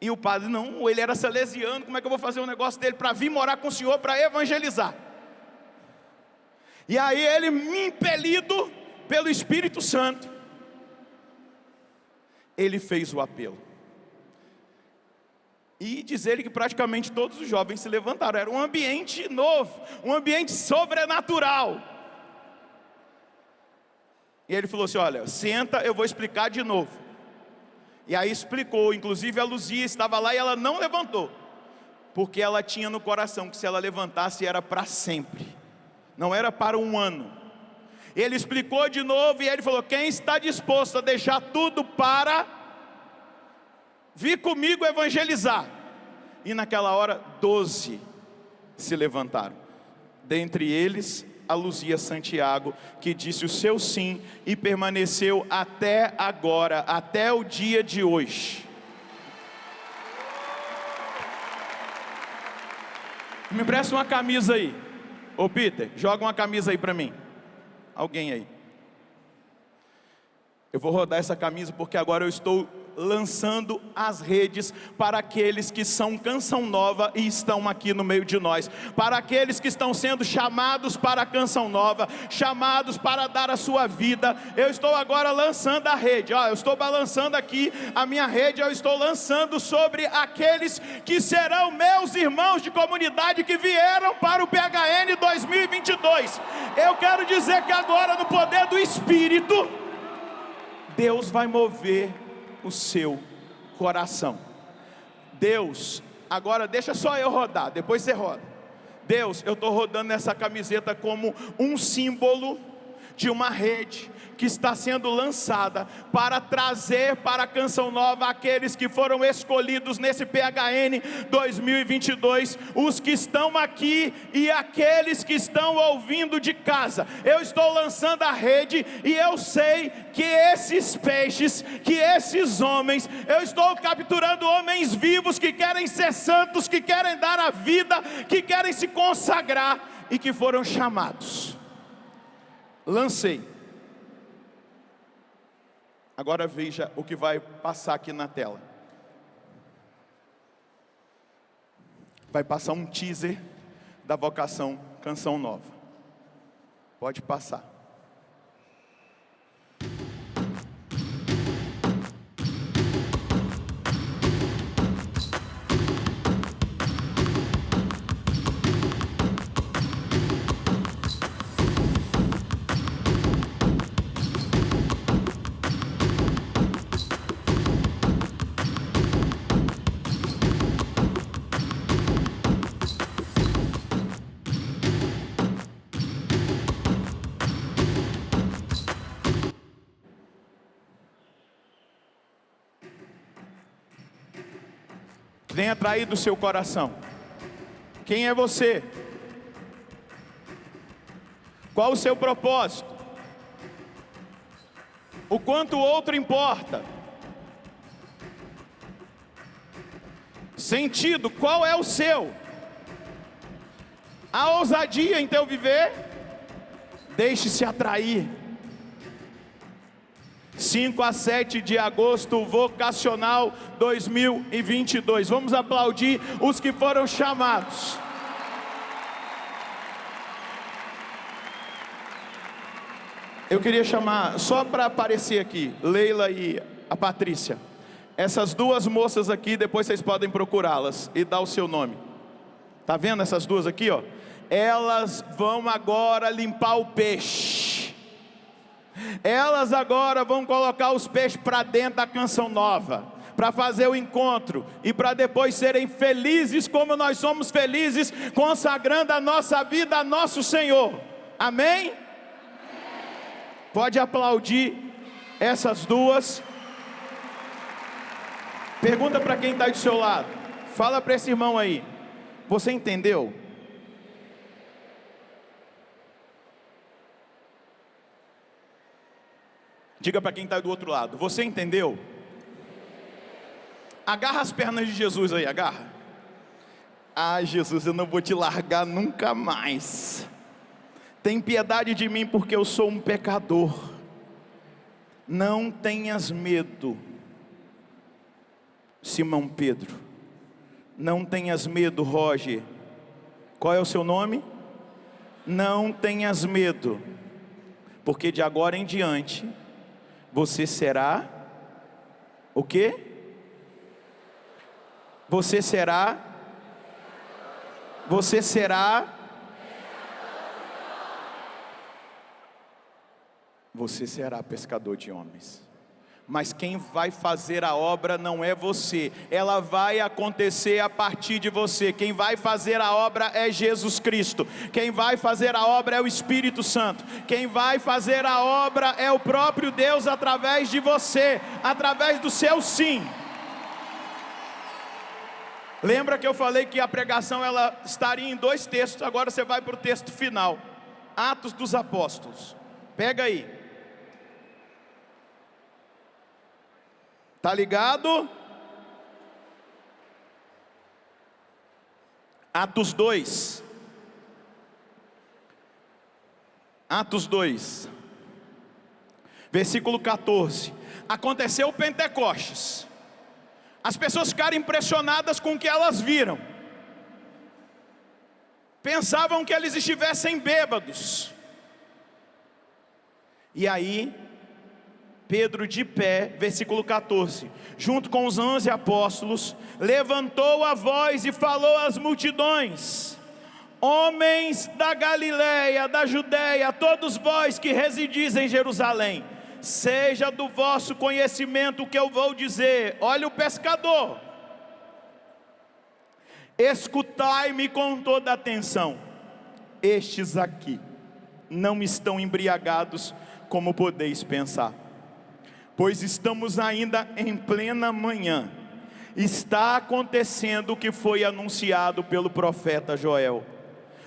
E o padre: não, ele era salesiano, como é que eu vou fazer um negócio dele para vir morar com o senhor para evangelizar? E aí ele, impelido pelo Espírito Santo, ele fez o apelo. E diz ele que praticamente todos os jovens se levantaram. Era um ambiente novo, um ambiente sobrenatural. E ele falou assim: olha, senta, eu vou explicar de novo. E aí explicou, inclusive a Luzia estava lá e ela não levantou, porque ela tinha no coração que se ela levantasse era para sempre, não era para um ano. Ele explicou de novo e ele falou: quem está disposto a deixar tudo para vir comigo evangelizar? E naquela hora 12 se levantaram, dentre eles a Luzia Santiago, que disse o seu sim e permaneceu até agora, até o dia de hoje. Me empresta uma camisa aí. Ô Peter, joga uma camisa aí para mim. Alguém aí. Eu vou rodar essa camisa porque agora eu estou lançando as redes para aqueles que são Canção Nova e estão aqui no meio de nós, para aqueles que estão sendo chamados para a Canção Nova, chamados para dar a sua vida. Eu estou agora lançando a rede, eu estou balançando aqui a minha rede, eu estou lançando sobre aqueles que serão meus irmãos de comunidade que vieram para o PHN 2022. Eu quero dizer que agora, no poder do Espírito, Deus vai mover o seu coração. Deus, agora deixa só eu rodar, depois você roda. Deus, eu estou rodando essa camiseta como um símbolo de uma rede que está sendo lançada para trazer para a Canção Nova aqueles que foram escolhidos nesse PHN 2022, os que estão aqui e aqueles que estão ouvindo de casa. Eu estou lançando a rede e eu sei que esses peixes, que esses homens, eu estou capturando homens vivos que querem ser santos, que querem dar a vida, que querem se consagrar e que foram chamados. Lancei. Agora veja o que vai passar aqui na tela. Vai passar um teaser da vocação Canção Nova. Pode passar. Venha atrair do seu coração. Quem é você? Qual o seu propósito? O quanto o outro importa? Sentido, qual é o seu? A ousadia em teu viver? Deixe-se atrair. 5 a 7 de agosto, vocacional 2022. Vamos aplaudir os que foram chamados. Eu queria chamar, só para aparecer aqui, Leila e a Patrícia. Essas duas moças aqui, depois vocês podem procurá-las e dar o seu nome. Tá vendo essas duas aqui, ó? Elas vão agora limpar o peixe. Elas agora vão colocar os peixes para dentro da Canção Nova, para fazer o encontro e para depois serem felizes como nós somos felizes, consagrando a nossa vida a nosso Senhor. Amém? Pode aplaudir essas duas. Pergunta para quem está do seu lado. Fala para esse irmão aí. Você entendeu? Diga para quem está do outro lado. Você entendeu? Agarra as pernas de Jesus aí, agarra. Ah, Jesus, eu não vou te largar nunca mais. Tem piedade de mim porque eu sou um pecador. Não tenhas medo, Simão Pedro. Não tenhas medo, Roger. Qual é o seu nome? Não tenhas medo, porque de agora em diante você será o quê? Você será pescador de homens. Mas quem vai fazer a obra não é você, ela vai acontecer a partir de você. Quem vai fazer a obra é Jesus Cristo. Quem vai fazer a obra é o Espírito Santo. Quem vai fazer a obra é o próprio Deus através de você, através do seu sim. Lembra que eu falei que a pregação ela estaria em 2 textos, agora você vai para o texto final. Atos dos Apóstolos. Pega aí. Tá ligado? Atos 2. Atos 2. Versículo 14. Aconteceu o Pentecostes. As pessoas ficaram impressionadas com o que elas viram. Pensavam que eles estivessem bêbados. E aí Pedro de pé, versículo 14, junto com os 11 apóstolos, levantou a voz e falou às multidões: homens da Galileia, da Judeia, todos vós que residis em Jerusalém, seja do vosso conhecimento o que eu vou dizer. Olha o pescador. Escutai-me com toda atenção. Estes aqui não estão embriagados como podeis pensar, pois estamos ainda em plena manhã. Está acontecendo o que foi anunciado pelo profeta Joel.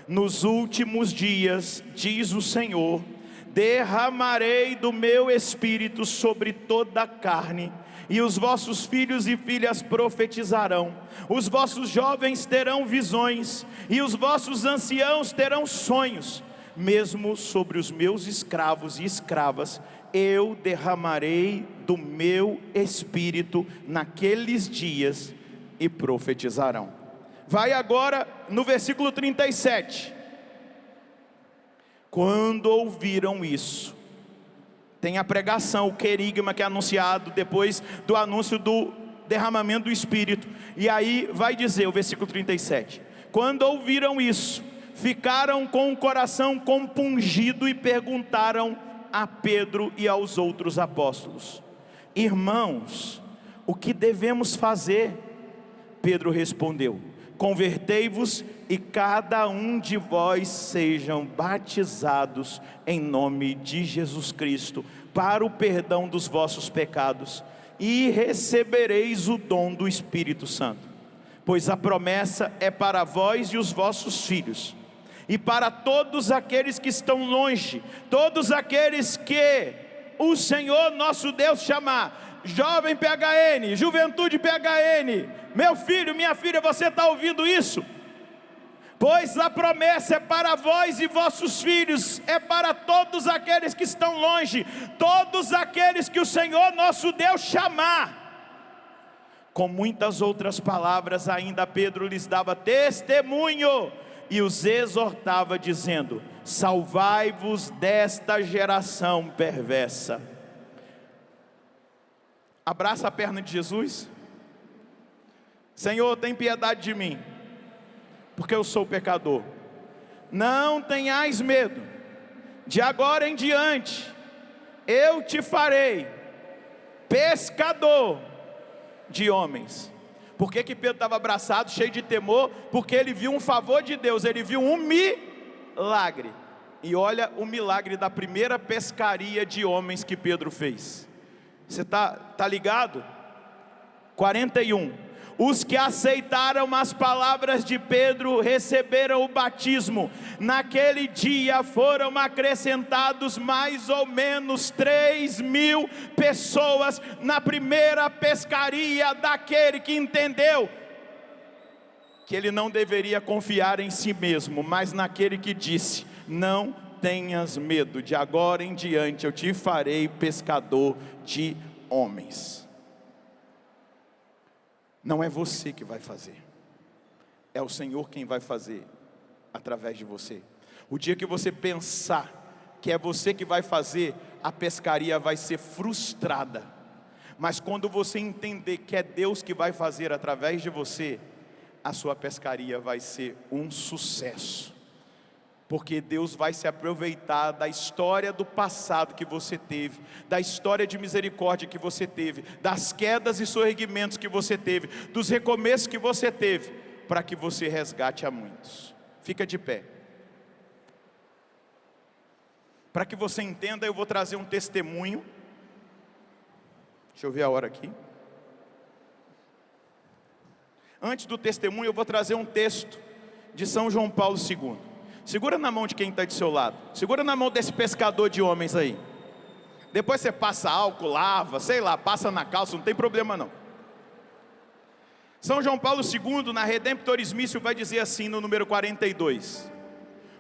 Nos últimos dias, diz o Senhor, derramarei do meu espírito sobre toda a carne, e os vossos filhos e filhas profetizarão, os vossos jovens terão visões, e os vossos anciãos terão sonhos. Mesmo sobre os meus escravos e escravas, eu derramarei do meu espírito naqueles dias, e profetizarão. Vai agora no versículo 37. Quando ouviram isso, tem a pregação, o querigma, que é anunciado depois do anúncio do derramamento do Espírito. E aí vai dizer o versículo 37. Quando ouviram isso, ficaram com o coração compungido e perguntaram a Pedro e aos outros apóstolos: irmãos, o que devemos fazer? Pedro respondeu: convertei-vos e cada um de vós sejam batizados em nome de Jesus Cristo para o perdão dos vossos pecados, e recebereis o dom do Espírito Santo, pois a promessa é para vós e os vossos filhos, e para todos aqueles que estão longe, todos aqueles que o Senhor nosso Deus chamar. Jovem PHN, juventude PHN, meu filho, minha filha, você está ouvindo isso? Pois a promessa é para vós e vossos filhos, é para todos aqueles que estão longe, todos aqueles que o Senhor nosso Deus chamar. Com muitas outras palavras ainda Pedro lhes dava testemunho e os exortava dizendo: salvai-vos desta geração perversa. Abraça a perna de Jesus. Senhor, tem piedade de mim, porque eu sou pecador. Não tenhais medo, de agora em diante eu te farei pescador de homens. Por que Pedro estava abraçado, cheio de temor? Porque ele viu um favor de Deus, ele viu um milagre. E olha o milagre da primeira pescaria de homens que Pedro fez. Você está ligado? 41. Os que aceitaram as palavras de Pedro receberam o batismo. Naquele dia foram acrescentados mais ou menos 3.000 pessoas na primeira pescaria daquele que entendeu que ele não deveria confiar em si mesmo, mas naquele que disse: não tenhas medo, de agora em diante eu te farei pescador de homens. Não é você que vai fazer, é o Senhor quem vai fazer através de você. O dia que você pensar que é você que vai fazer, a pescaria vai ser frustrada. Mas quando você entender que é Deus que vai fazer através de você, a sua pescaria vai ser um sucesso. Porque Deus vai se aproveitar da história do passado que você teve, da história de misericórdia que você teve, das quedas e sorrigimentos que você teve, dos recomeços que você teve, para que você resgate a muitos. Fica de pé. Para que você entenda, eu vou trazer um testemunho. Deixa eu ver a hora aqui. Antes do testemunho, eu vou trazer um texto de São João Paulo II. Segura na mão de quem está do seu lado. Segura na mão desse pescador de homens aí. Depois você passa álcool, lava, sei lá, passa na calça, não tem problema não. São João Paulo II, na Redemptoris Missio, vai dizer assim no número 42.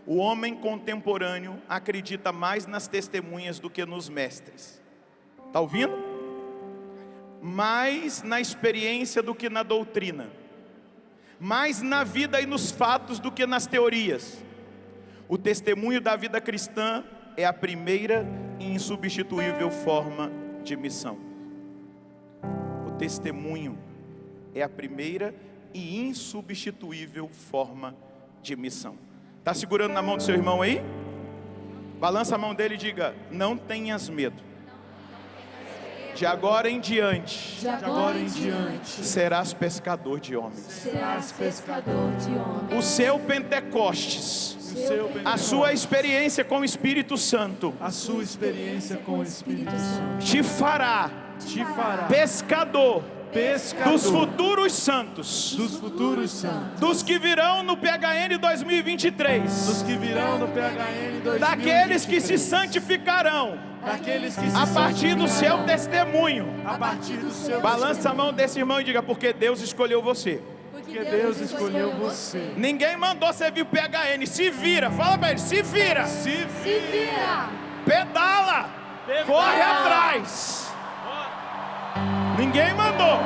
O homem contemporâneo acredita mais nas testemunhas do que nos mestres. Está ouvindo? Mais na experiência do que na doutrina. Mais na vida e nos fatos do que nas teorias. O testemunho da vida cristã é a primeira e insubstituível forma de missão. O testemunho é a primeira e insubstituível forma de missão. Está segurando na mão do seu irmão aí? Balança a mão dele e diga: não tenhas medo. De agora em diante, serás pescador de homens. Serás pescador de homens. O seu Pentecostes seu Pentecostes. A sua experiência com o Espírito Santo A sua experiência com o Espírito Santo te fará te fará pescador pescador dos futuros santos, dos futuros santos, dos que virão no PHN 2023, dos que virão no PHN 2023, daqueles que se santificarão daqueles que se a partir do seu santificarão testemunho. a partir do seu Balança a mão desse irmão e diga: porque Deus escolheu você. porque Deus escolheu você. Ninguém mandou você vir o PHN. Se vira, fala pra ele: se vira, Se vira. pedala, corre atrás. Ninguém mandou.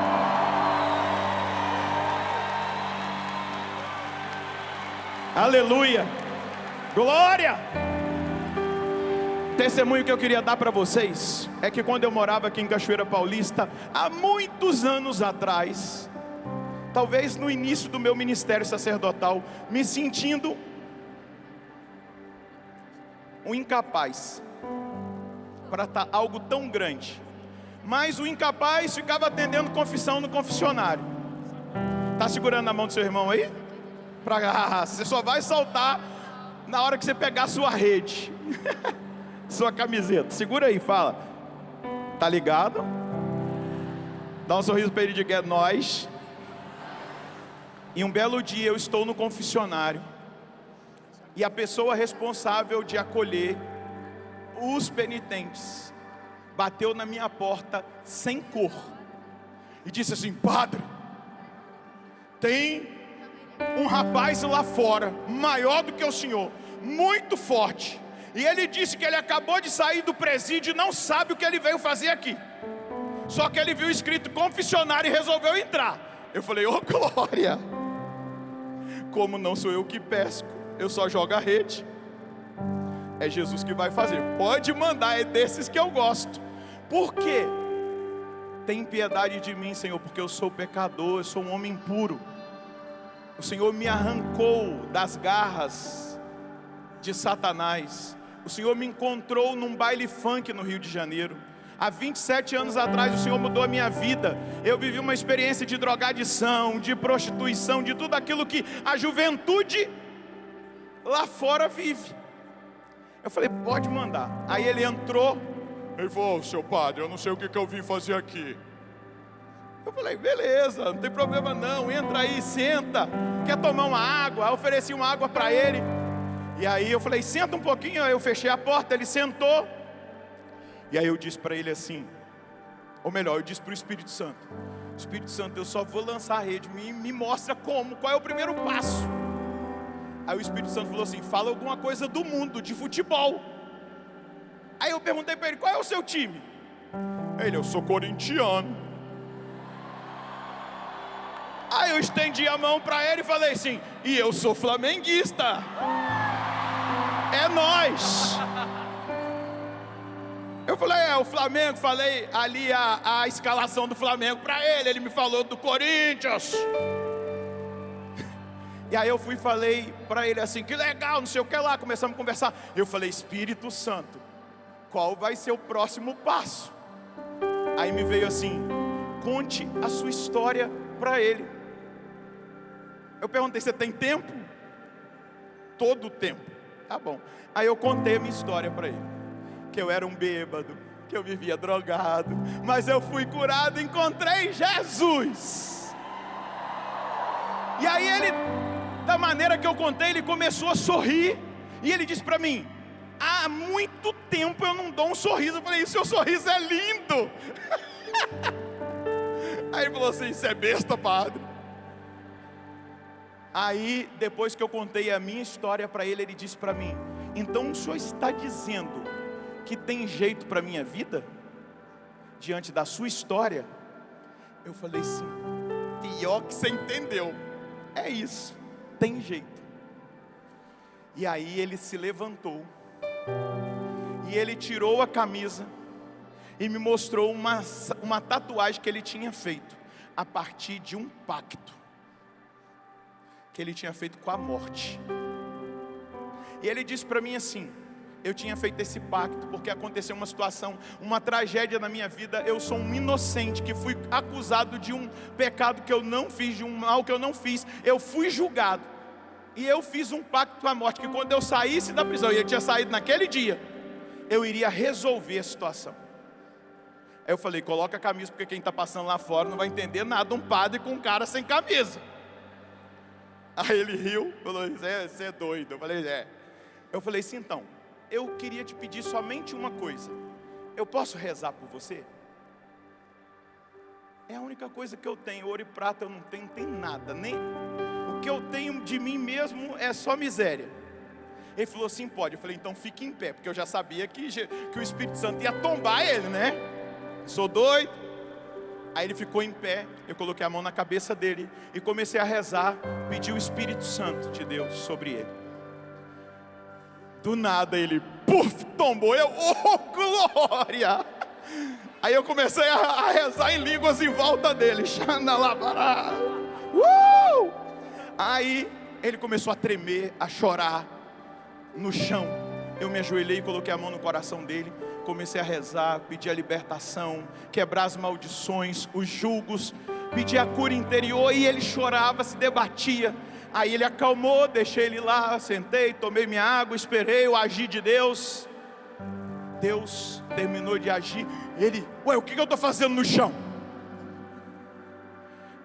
Aleluia, glória. O testemunho que eu queria dar para vocês é que quando eu morava aqui em Cachoeira Paulista, há muitos anos atrás, talvez no início do meu ministério sacerdotal, me sentindo um incapaz para algo tão grande. Mas o incapaz ficava atendendo confissão no confessionário. Tá segurando na mão do seu irmão aí? Você só vai soltar na hora que você pegar a sua rede, sua camiseta. Segura aí, fala: tá ligado? Dá um sorriso para ele e diga: é nós. E um belo dia eu estou no confessionário e a pessoa responsável de acolher os penitentes bateu na minha porta sem cor e disse assim: padre, tem um rapaz lá fora, maior do que o senhor, muito forte, e ele disse que ele acabou de sair do presídio e não sabe o que ele veio fazer aqui, só que ele viu escrito confessionário e resolveu entrar. Eu falei: ô glória, como não sou eu que pesco, eu só jogo a rede, é Jesus que vai fazer, pode mandar, é desses que eu gosto. Por quê? Tem piedade de mim, Senhor, porque eu sou pecador, eu sou um homem impuro. O Senhor me arrancou das garras de Satanás. O Senhor me encontrou num baile funk no Rio de Janeiro. Há 27 anos atrás o Senhor mudou a minha vida. Eu vivi uma experiência de drogadição, de prostituição, de tudo aquilo que a juventude lá fora vive. Eu falei: pode mandar. Aí ele entrou. Ele falou: seu padre, eu não sei o que eu vim fazer aqui. Eu falei: beleza, não tem problema não, entra aí, senta. Quer tomar uma água? Eu ofereci uma água para ele. E aí eu falei: senta um pouquinho. Aí eu fechei a porta, ele sentou. E aí eu disse para ele assim, ou melhor, eu disse para o Espírito Santo: Espírito Santo, eu só vou lançar a rede, me mostra como, qual é o primeiro passo. Aí o Espírito Santo falou assim: fala alguma coisa do mundo, de futebol. Aí eu perguntei para ele: qual é o seu time? Ele: eu sou corintiano. Aí eu estendi a mão para ele e falei assim: e eu sou flamenguista. É nós. Eu falei: é o Flamengo. Falei ali a escalação do Flamengo para ele. Ele me falou do Corinthians. E aí eu fui e falei para ele assim: que legal, não sei o que lá. Começamos a conversar. Eu falei: Espírito Santo, qual vai ser o próximo passo? Aí me veio assim: conte a sua história para ele. Eu perguntei: você tem tempo? Todo o tempo. Tá bom. Aí eu contei a minha história para ele, que eu era um bêbado, que eu vivia drogado, mas eu fui curado, encontrei Jesus. E aí ele, da maneira que eu contei, ele começou a sorrir. E ele disse para mim: há muito tempo eu não dou um sorriso. Eu falei: seu sorriso é lindo. Aí ele falou assim: isso é besta, padre. Aí depois que eu contei a minha história para ele, ele disse para mim: então o senhor está dizendo que tem jeito para a minha vida? Diante da sua história? Eu falei: sim. Pior que você entendeu. É isso, tem jeito. E aí ele se levantou e ele tirou a camisa e me mostrou uma tatuagem que ele tinha feito a partir de um pacto que ele tinha feito com a morte. E ele disse para mim assim: eu tinha feito esse pacto porque aconteceu uma situação, uma tragédia na minha vida. Eu sou um inocente que fui acusado de um pecado que eu não fiz, de um mal que eu não fiz. Eu fui julgado. E eu fiz um pacto com a morte, que quando eu saísse da prisão, e eu tinha saído naquele dia, eu iria resolver a situação. Aí eu falei, coloca a camisa, porque quem está passando lá fora não vai entender nada, um padre com um cara sem camisa. Aí ele riu, falou, você é doido. Eu falei, é. Eu falei assim, então, eu queria te pedir somente uma coisa. Eu posso rezar por você? É a única coisa que eu tenho, ouro e prata eu não tenho nada, nem o que eu tenho de mim mesmo é só miséria. Ele falou assim, pode. Eu falei, então fique em pé, porque eu já sabia que o Espírito Santo ia tombar ele, né? Sou doido. Aí ele ficou em pé, eu coloquei a mão na cabeça dele e comecei a rezar, pedir o Espírito Santo de Deus sobre ele. Do nada ele, puf, tombou. Eu, oh glória! Aí eu comecei a rezar em línguas em volta dele. Aí ele começou a tremer, a chorar no chão. Eu me ajoelhei e coloquei a mão no coração dele. Comecei a rezar, pedir a libertação, quebrar as maldições, os julgos, pedir a cura interior. E ele chorava, se debatia. Aí ele acalmou, deixei ele lá, sentei, tomei minha água, esperei o agir de Deus. Deus terminou de agir. Ele, o que eu estou fazendo no chão?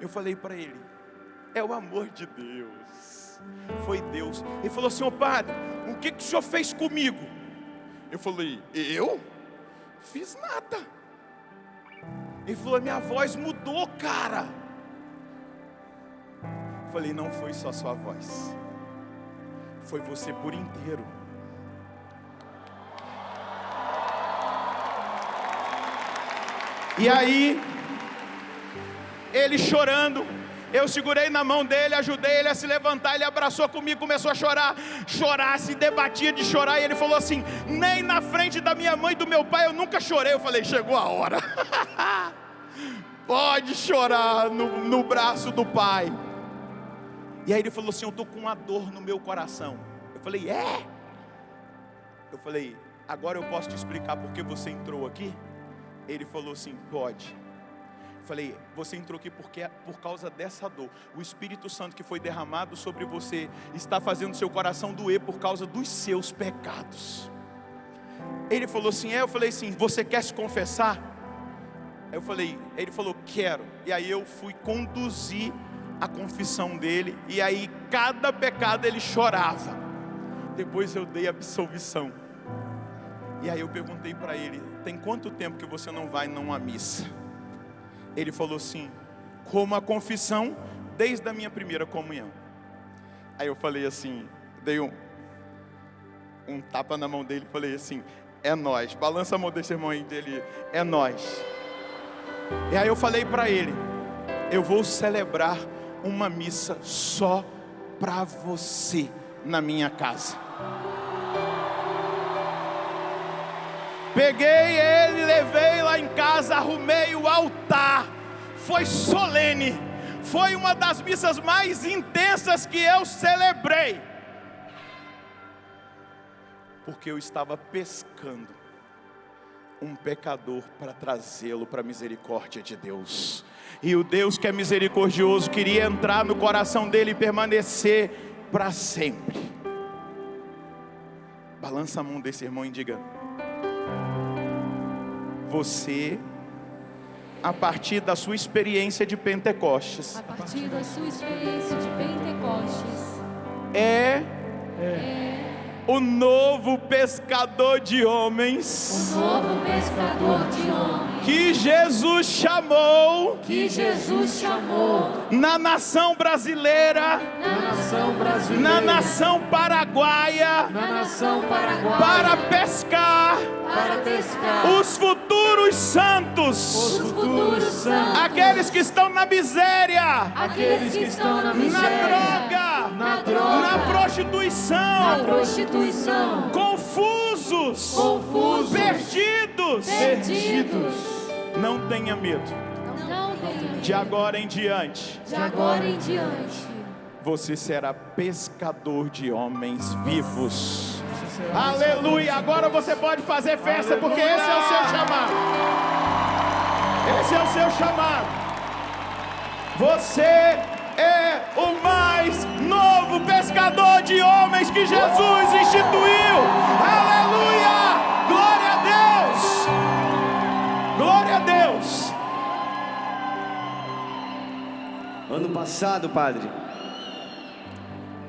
Eu falei para ele, é o amor de Deus. Foi Deus. Ele falou assim, padre, o que o senhor fez comigo? Eu falei, eu? Fiz nada. Ele falou, minha voz mudou, cara. Eu falei, não foi só sua voz, foi você por inteiro. E aí, ele chorando, eu segurei na mão dele, ajudei ele a se levantar, ele abraçou comigo, começou a chorar, se debatia de chorar, e ele falou assim, nem na frente da minha mãe e do meu pai eu nunca chorei. Eu falei, chegou a hora, pode chorar no braço do pai. E aí ele falou assim, eu estou com uma dor no meu coração. Eu falei, é? Eu falei, agora eu posso te explicar por que você entrou aqui? Ele falou assim, pode. Eu falei, você entrou aqui porque por causa dessa dor. O Espírito Santo que foi derramado sobre você está fazendo seu coração doer por causa dos seus pecados. Ele falou assim, eu falei assim, você quer se confessar? Eu falei, ele falou, quero. E aí eu fui conduzir a confissão dele, e aí cada pecado ele chorava. Depois eu dei absolvição. E aí eu perguntei para ele, tem quanto tempo que você não vai numa missa? Ele falou assim, como a confissão, desde a minha primeira comunhão. Aí eu falei assim, dei um tapa na mão dele, falei assim, é nós. Balança a mão desse irmão aí dele, é nós. E aí eu falei para ele, eu vou celebrar uma missa só para você na minha casa. Peguei ele, levei lá em casa, arrumei o altar. Foi solene. Foi uma das missas mais intensas que eu celebrei. Porque eu estava pescando um pecador para trazê-lo para a misericórdia de Deus. E o Deus que é misericordioso queria entrar no coração dele e permanecer para sempre. Balança a mão desse irmão e diga, você, a partir da sua experiência de Pentecostes, é o novo pescador de homens, que Jesus chamou, na nação brasileira, na nação paraguaia, para pescar os futuros santos, aqueles que estão na miséria, na droga, na prostituição, confusos, perdidos. Não tenha medo. De agora em diante, você será pescador de homens vivos. Aleluia. Agora você pode fazer festa, porque esse é o seu chamado. Esse é o seu chamado. Você é o mais novo novo pescador de homens que Jesus instituiu. Aleluia! Glória a Deus! Glória a Deus! Ano passado, padre,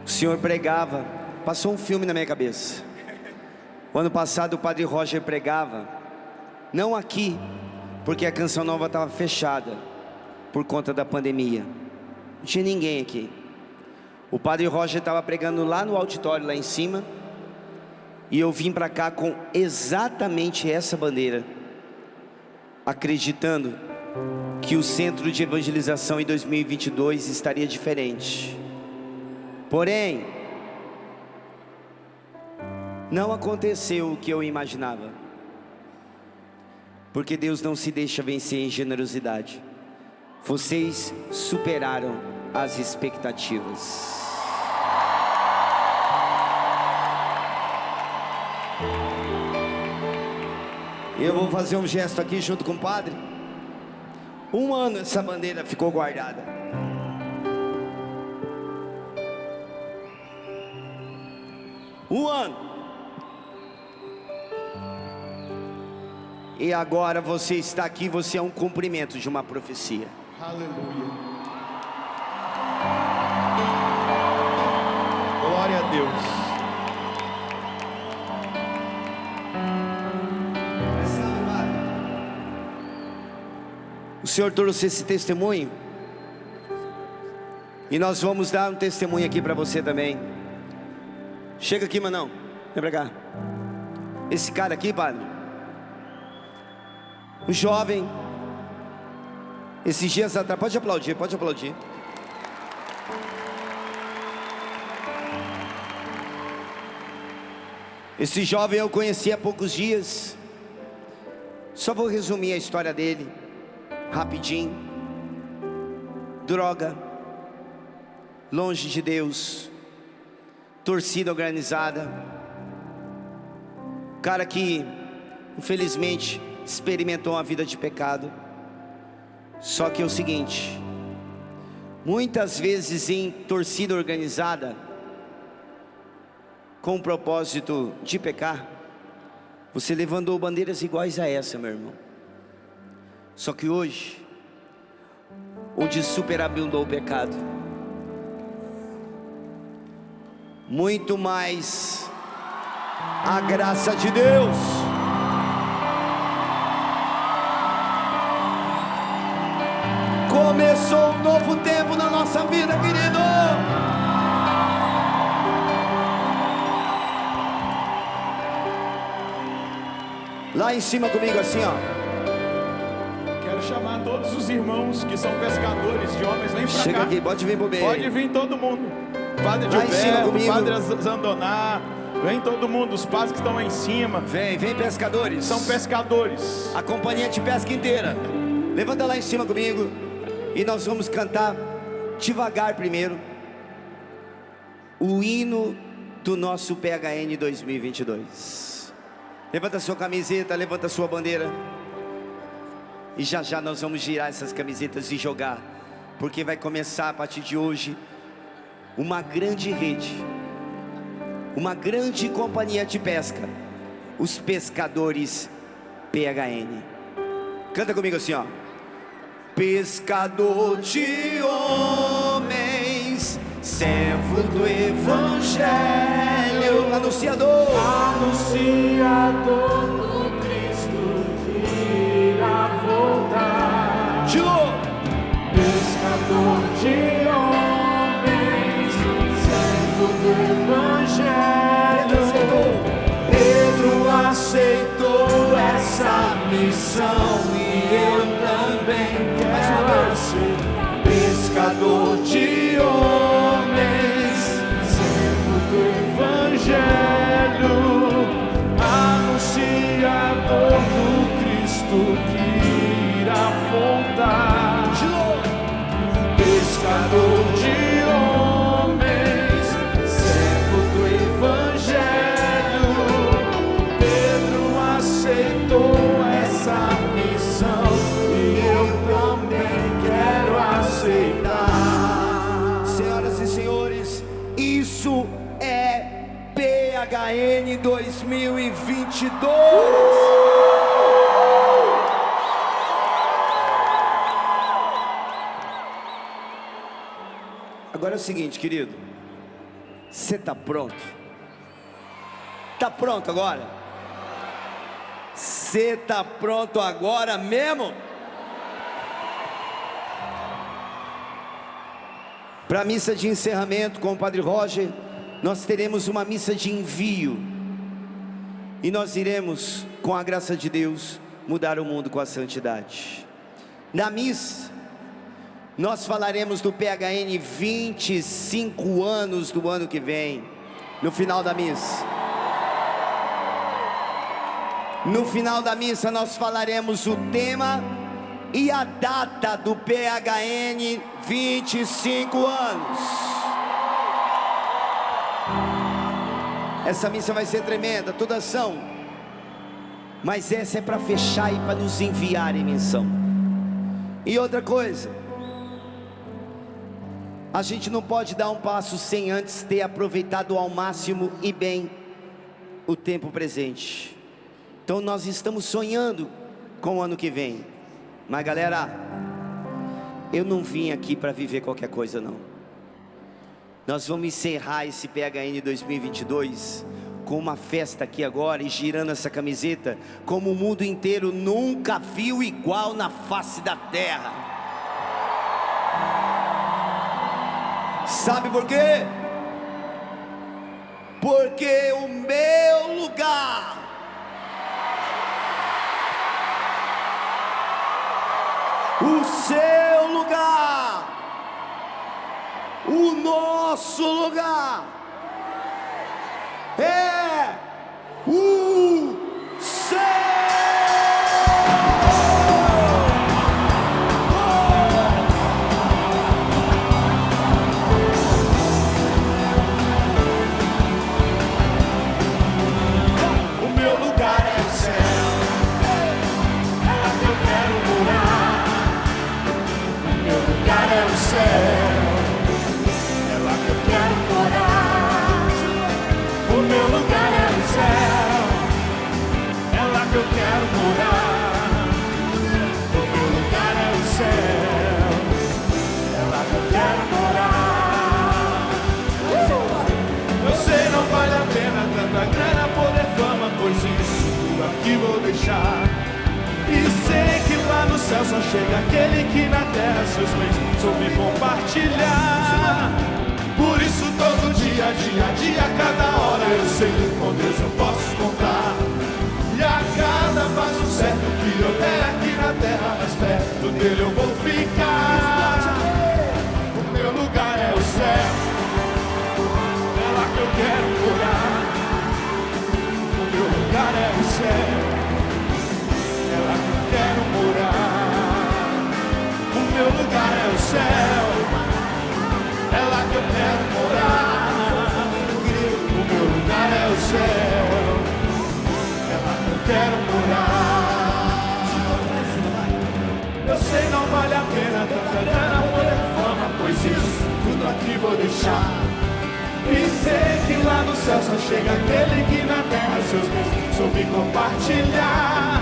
o senhor pregava, passou um filme na minha cabeça. O ano passado o padre Roger pregava, não aqui, porque a Canção Nova estava fechada por conta da pandemia. Não tinha ninguém aqui. O padre Roger estava pregando lá no auditório, lá em cima, e eu vim para cá com exatamente essa bandeira, acreditando que o centro de evangelização em 2022 estaria diferente. Porém, não aconteceu o que eu imaginava, porque Deus não se deixa vencer em generosidade. Vocês superaram as expectativas. Eu vou fazer um gesto aqui junto com o padre. Um ano essa bandeira ficou guardada. Um ano. E agora você está aqui, você é um cumprimento de uma profecia. Aleluia! Glória a Deus! O Senhor trouxe esse testemunho, e nós vamos dar um testemunho aqui para você também. Chega aqui, Manão, vem pra cá. Esse cara aqui, padre, um jovem, esses dias atrás, pode aplaudir, pode aplaudir. Esse jovem eu conheci há poucos dias. Só vou resumir a história dele rapidinho. Droga, longe de Deus, torcida organizada, cara que infelizmente experimentou uma vida de pecado. Só que é o seguinte, muitas vezes em torcida organizada, com o propósito de pecar, você levantou bandeiras iguais a essa, meu irmão. Só que hoje, onde superabundou o pecado, muito mais a graça de Deus. Começou um novo tempo na nossa vida, querido. Lá em cima comigo assim, ó. Quero chamar todos os irmãos que são pescadores de homens, vem pra Chega cá. aqui, pode vir pro meio. Pode vir todo mundo. Padre Lá em cima Gilberto, comigo. Padre Zandoná, vem todo mundo, os padres que estão lá em cima. Vem, vem pescadores. São pescadores. A companhia de pesca inteira. Levanta lá em cima comigo. E nós vamos cantar devagar primeiro o hino do nosso PHN 2022. Levanta sua camiseta, levanta sua bandeira. E já já nós vamos girar essas camisetas e jogar, porque vai começar a partir de hoje uma grande rede, uma grande companhia de pesca, os pescadores PHN. Canta comigo assim, ó. Pescador de homens, servo do evangelho, anunciador, Anunciador do Cristo que irá voltar. de novo. Pescador de homens, servo do Evangelho. Pedro aceitou essa missão e eu também quero ser pescador de homens, servo do Evangelho, anunciador do Cristo que irá voltar. Pescador de homens, servo do Evangelho, Pedro aceitou essa missão e eu também quero aceitar. Senhoras e senhores, PHN 2022. Agora é o seguinte, querido. Você tá pronto? Tá pronto agora? Você tá pronto agora mesmo? Para a missa de encerramento com o Padre Roger, nós teremos uma missa de envio. E nós iremos, com a graça de Deus, mudar o mundo com a santidade. Na missa, nós falaremos do PHN 25 anos do ano que vem, no final da missa. No final da missa nós falaremos o tema e a data do PHN 25 anos. Essa missa vai ser tremenda, toda ação. Mas essa é para fechar e para nos enviar em missão. E outra coisa, a gente não pode dar um passo sem antes ter aproveitado ao máximo e bem o tempo presente. Então nós estamos sonhando com o ano que vem. Mas galera, eu não vim aqui para viver qualquer coisa não. Nós vamos encerrar esse PHN 2022 com uma festa aqui agora e girando essa camiseta como o mundo inteiro nunca viu igual na face da terra. Sabe por quê? Porque o meu lugar, o seu lugar, o nosso lugar é o céu. O meu lugar é o céu, é lá que eu quero morar. O meu lugar é o céu, é lá que eu quero morar. O meu lugar é o céu, é lá que eu quero morar. O meu lugar é o céu, é lá que eu quero morar. Eu sei, não vale a pena tanta grana, poder, fama, pois isso tudo aqui vou deixar. E sei que lá no céu só chega aquele que na terra seus bens soube compartilhar. Por isso todo dia, dia a dia, cada hora eu sei que com Deus eu posso contar. E a cada passo certo que eu der aqui na terra, mais perto dele eu vou ficar. O meu lugar é o céu, é lá que eu quero morar. O meu lugar é o céu, é lá que eu quero morar. O meu lugar é o céu, é lá que eu quero morar. O meu lugar é o céu, é lá que eu quero morar. Eu sei, não vale a pena tanta grana, poder, fama, pois isso tudo aqui vou deixar. E sei que lá no céu só chega aquele que na terra seus bens soube compartilhar.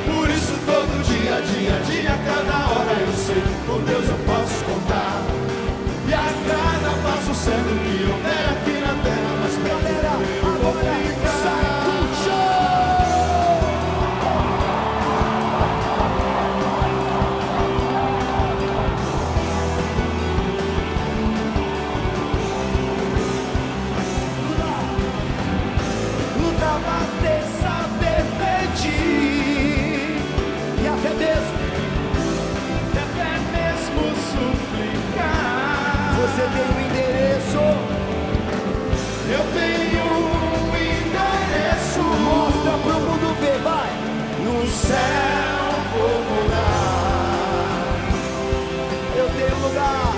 Por isso todo dia, dia a dia, cada hora eu sei que com Deus eu posso contar. E a cada passo certo que eu der aqui na terra, mais perto eu vou ficar. Luta, bater, saber pedir e até mesmo Suplicar. você tem um endereço. Eu tenho um endereço. Mostra pro mundo ver, vai. No céu vou morar. Eu tenho lugar.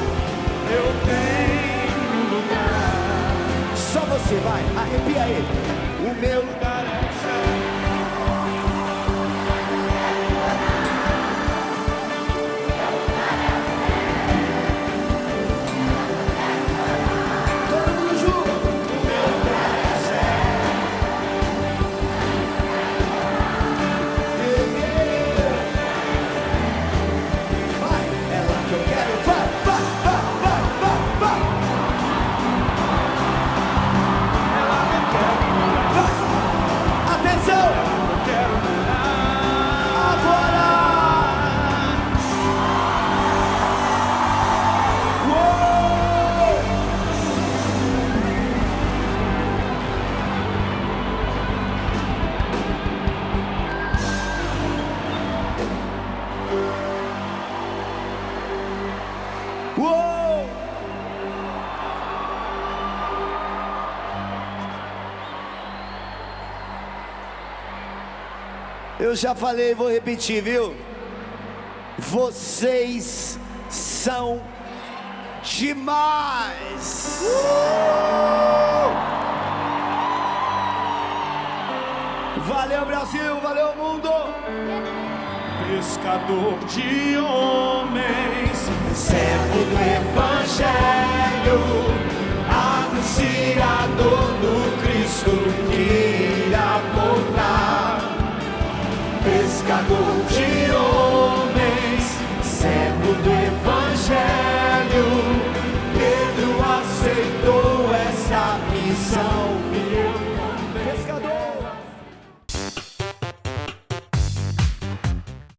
Eu tenho lugar. Só você vai, arrepia ele. O meu lugar Lugar é o céu. todo mundo junto. O meu lugar é o céu. Eu já falei, vou repetir, viu? Vocês são demais! Valeu, Brasil! Valeu, mundo! Pescador de homens, servo do Evangelho, anunciador do Cristo que irá voltar. Pescador de homens, servo do Evangelho, Pedro aceitou essa missão.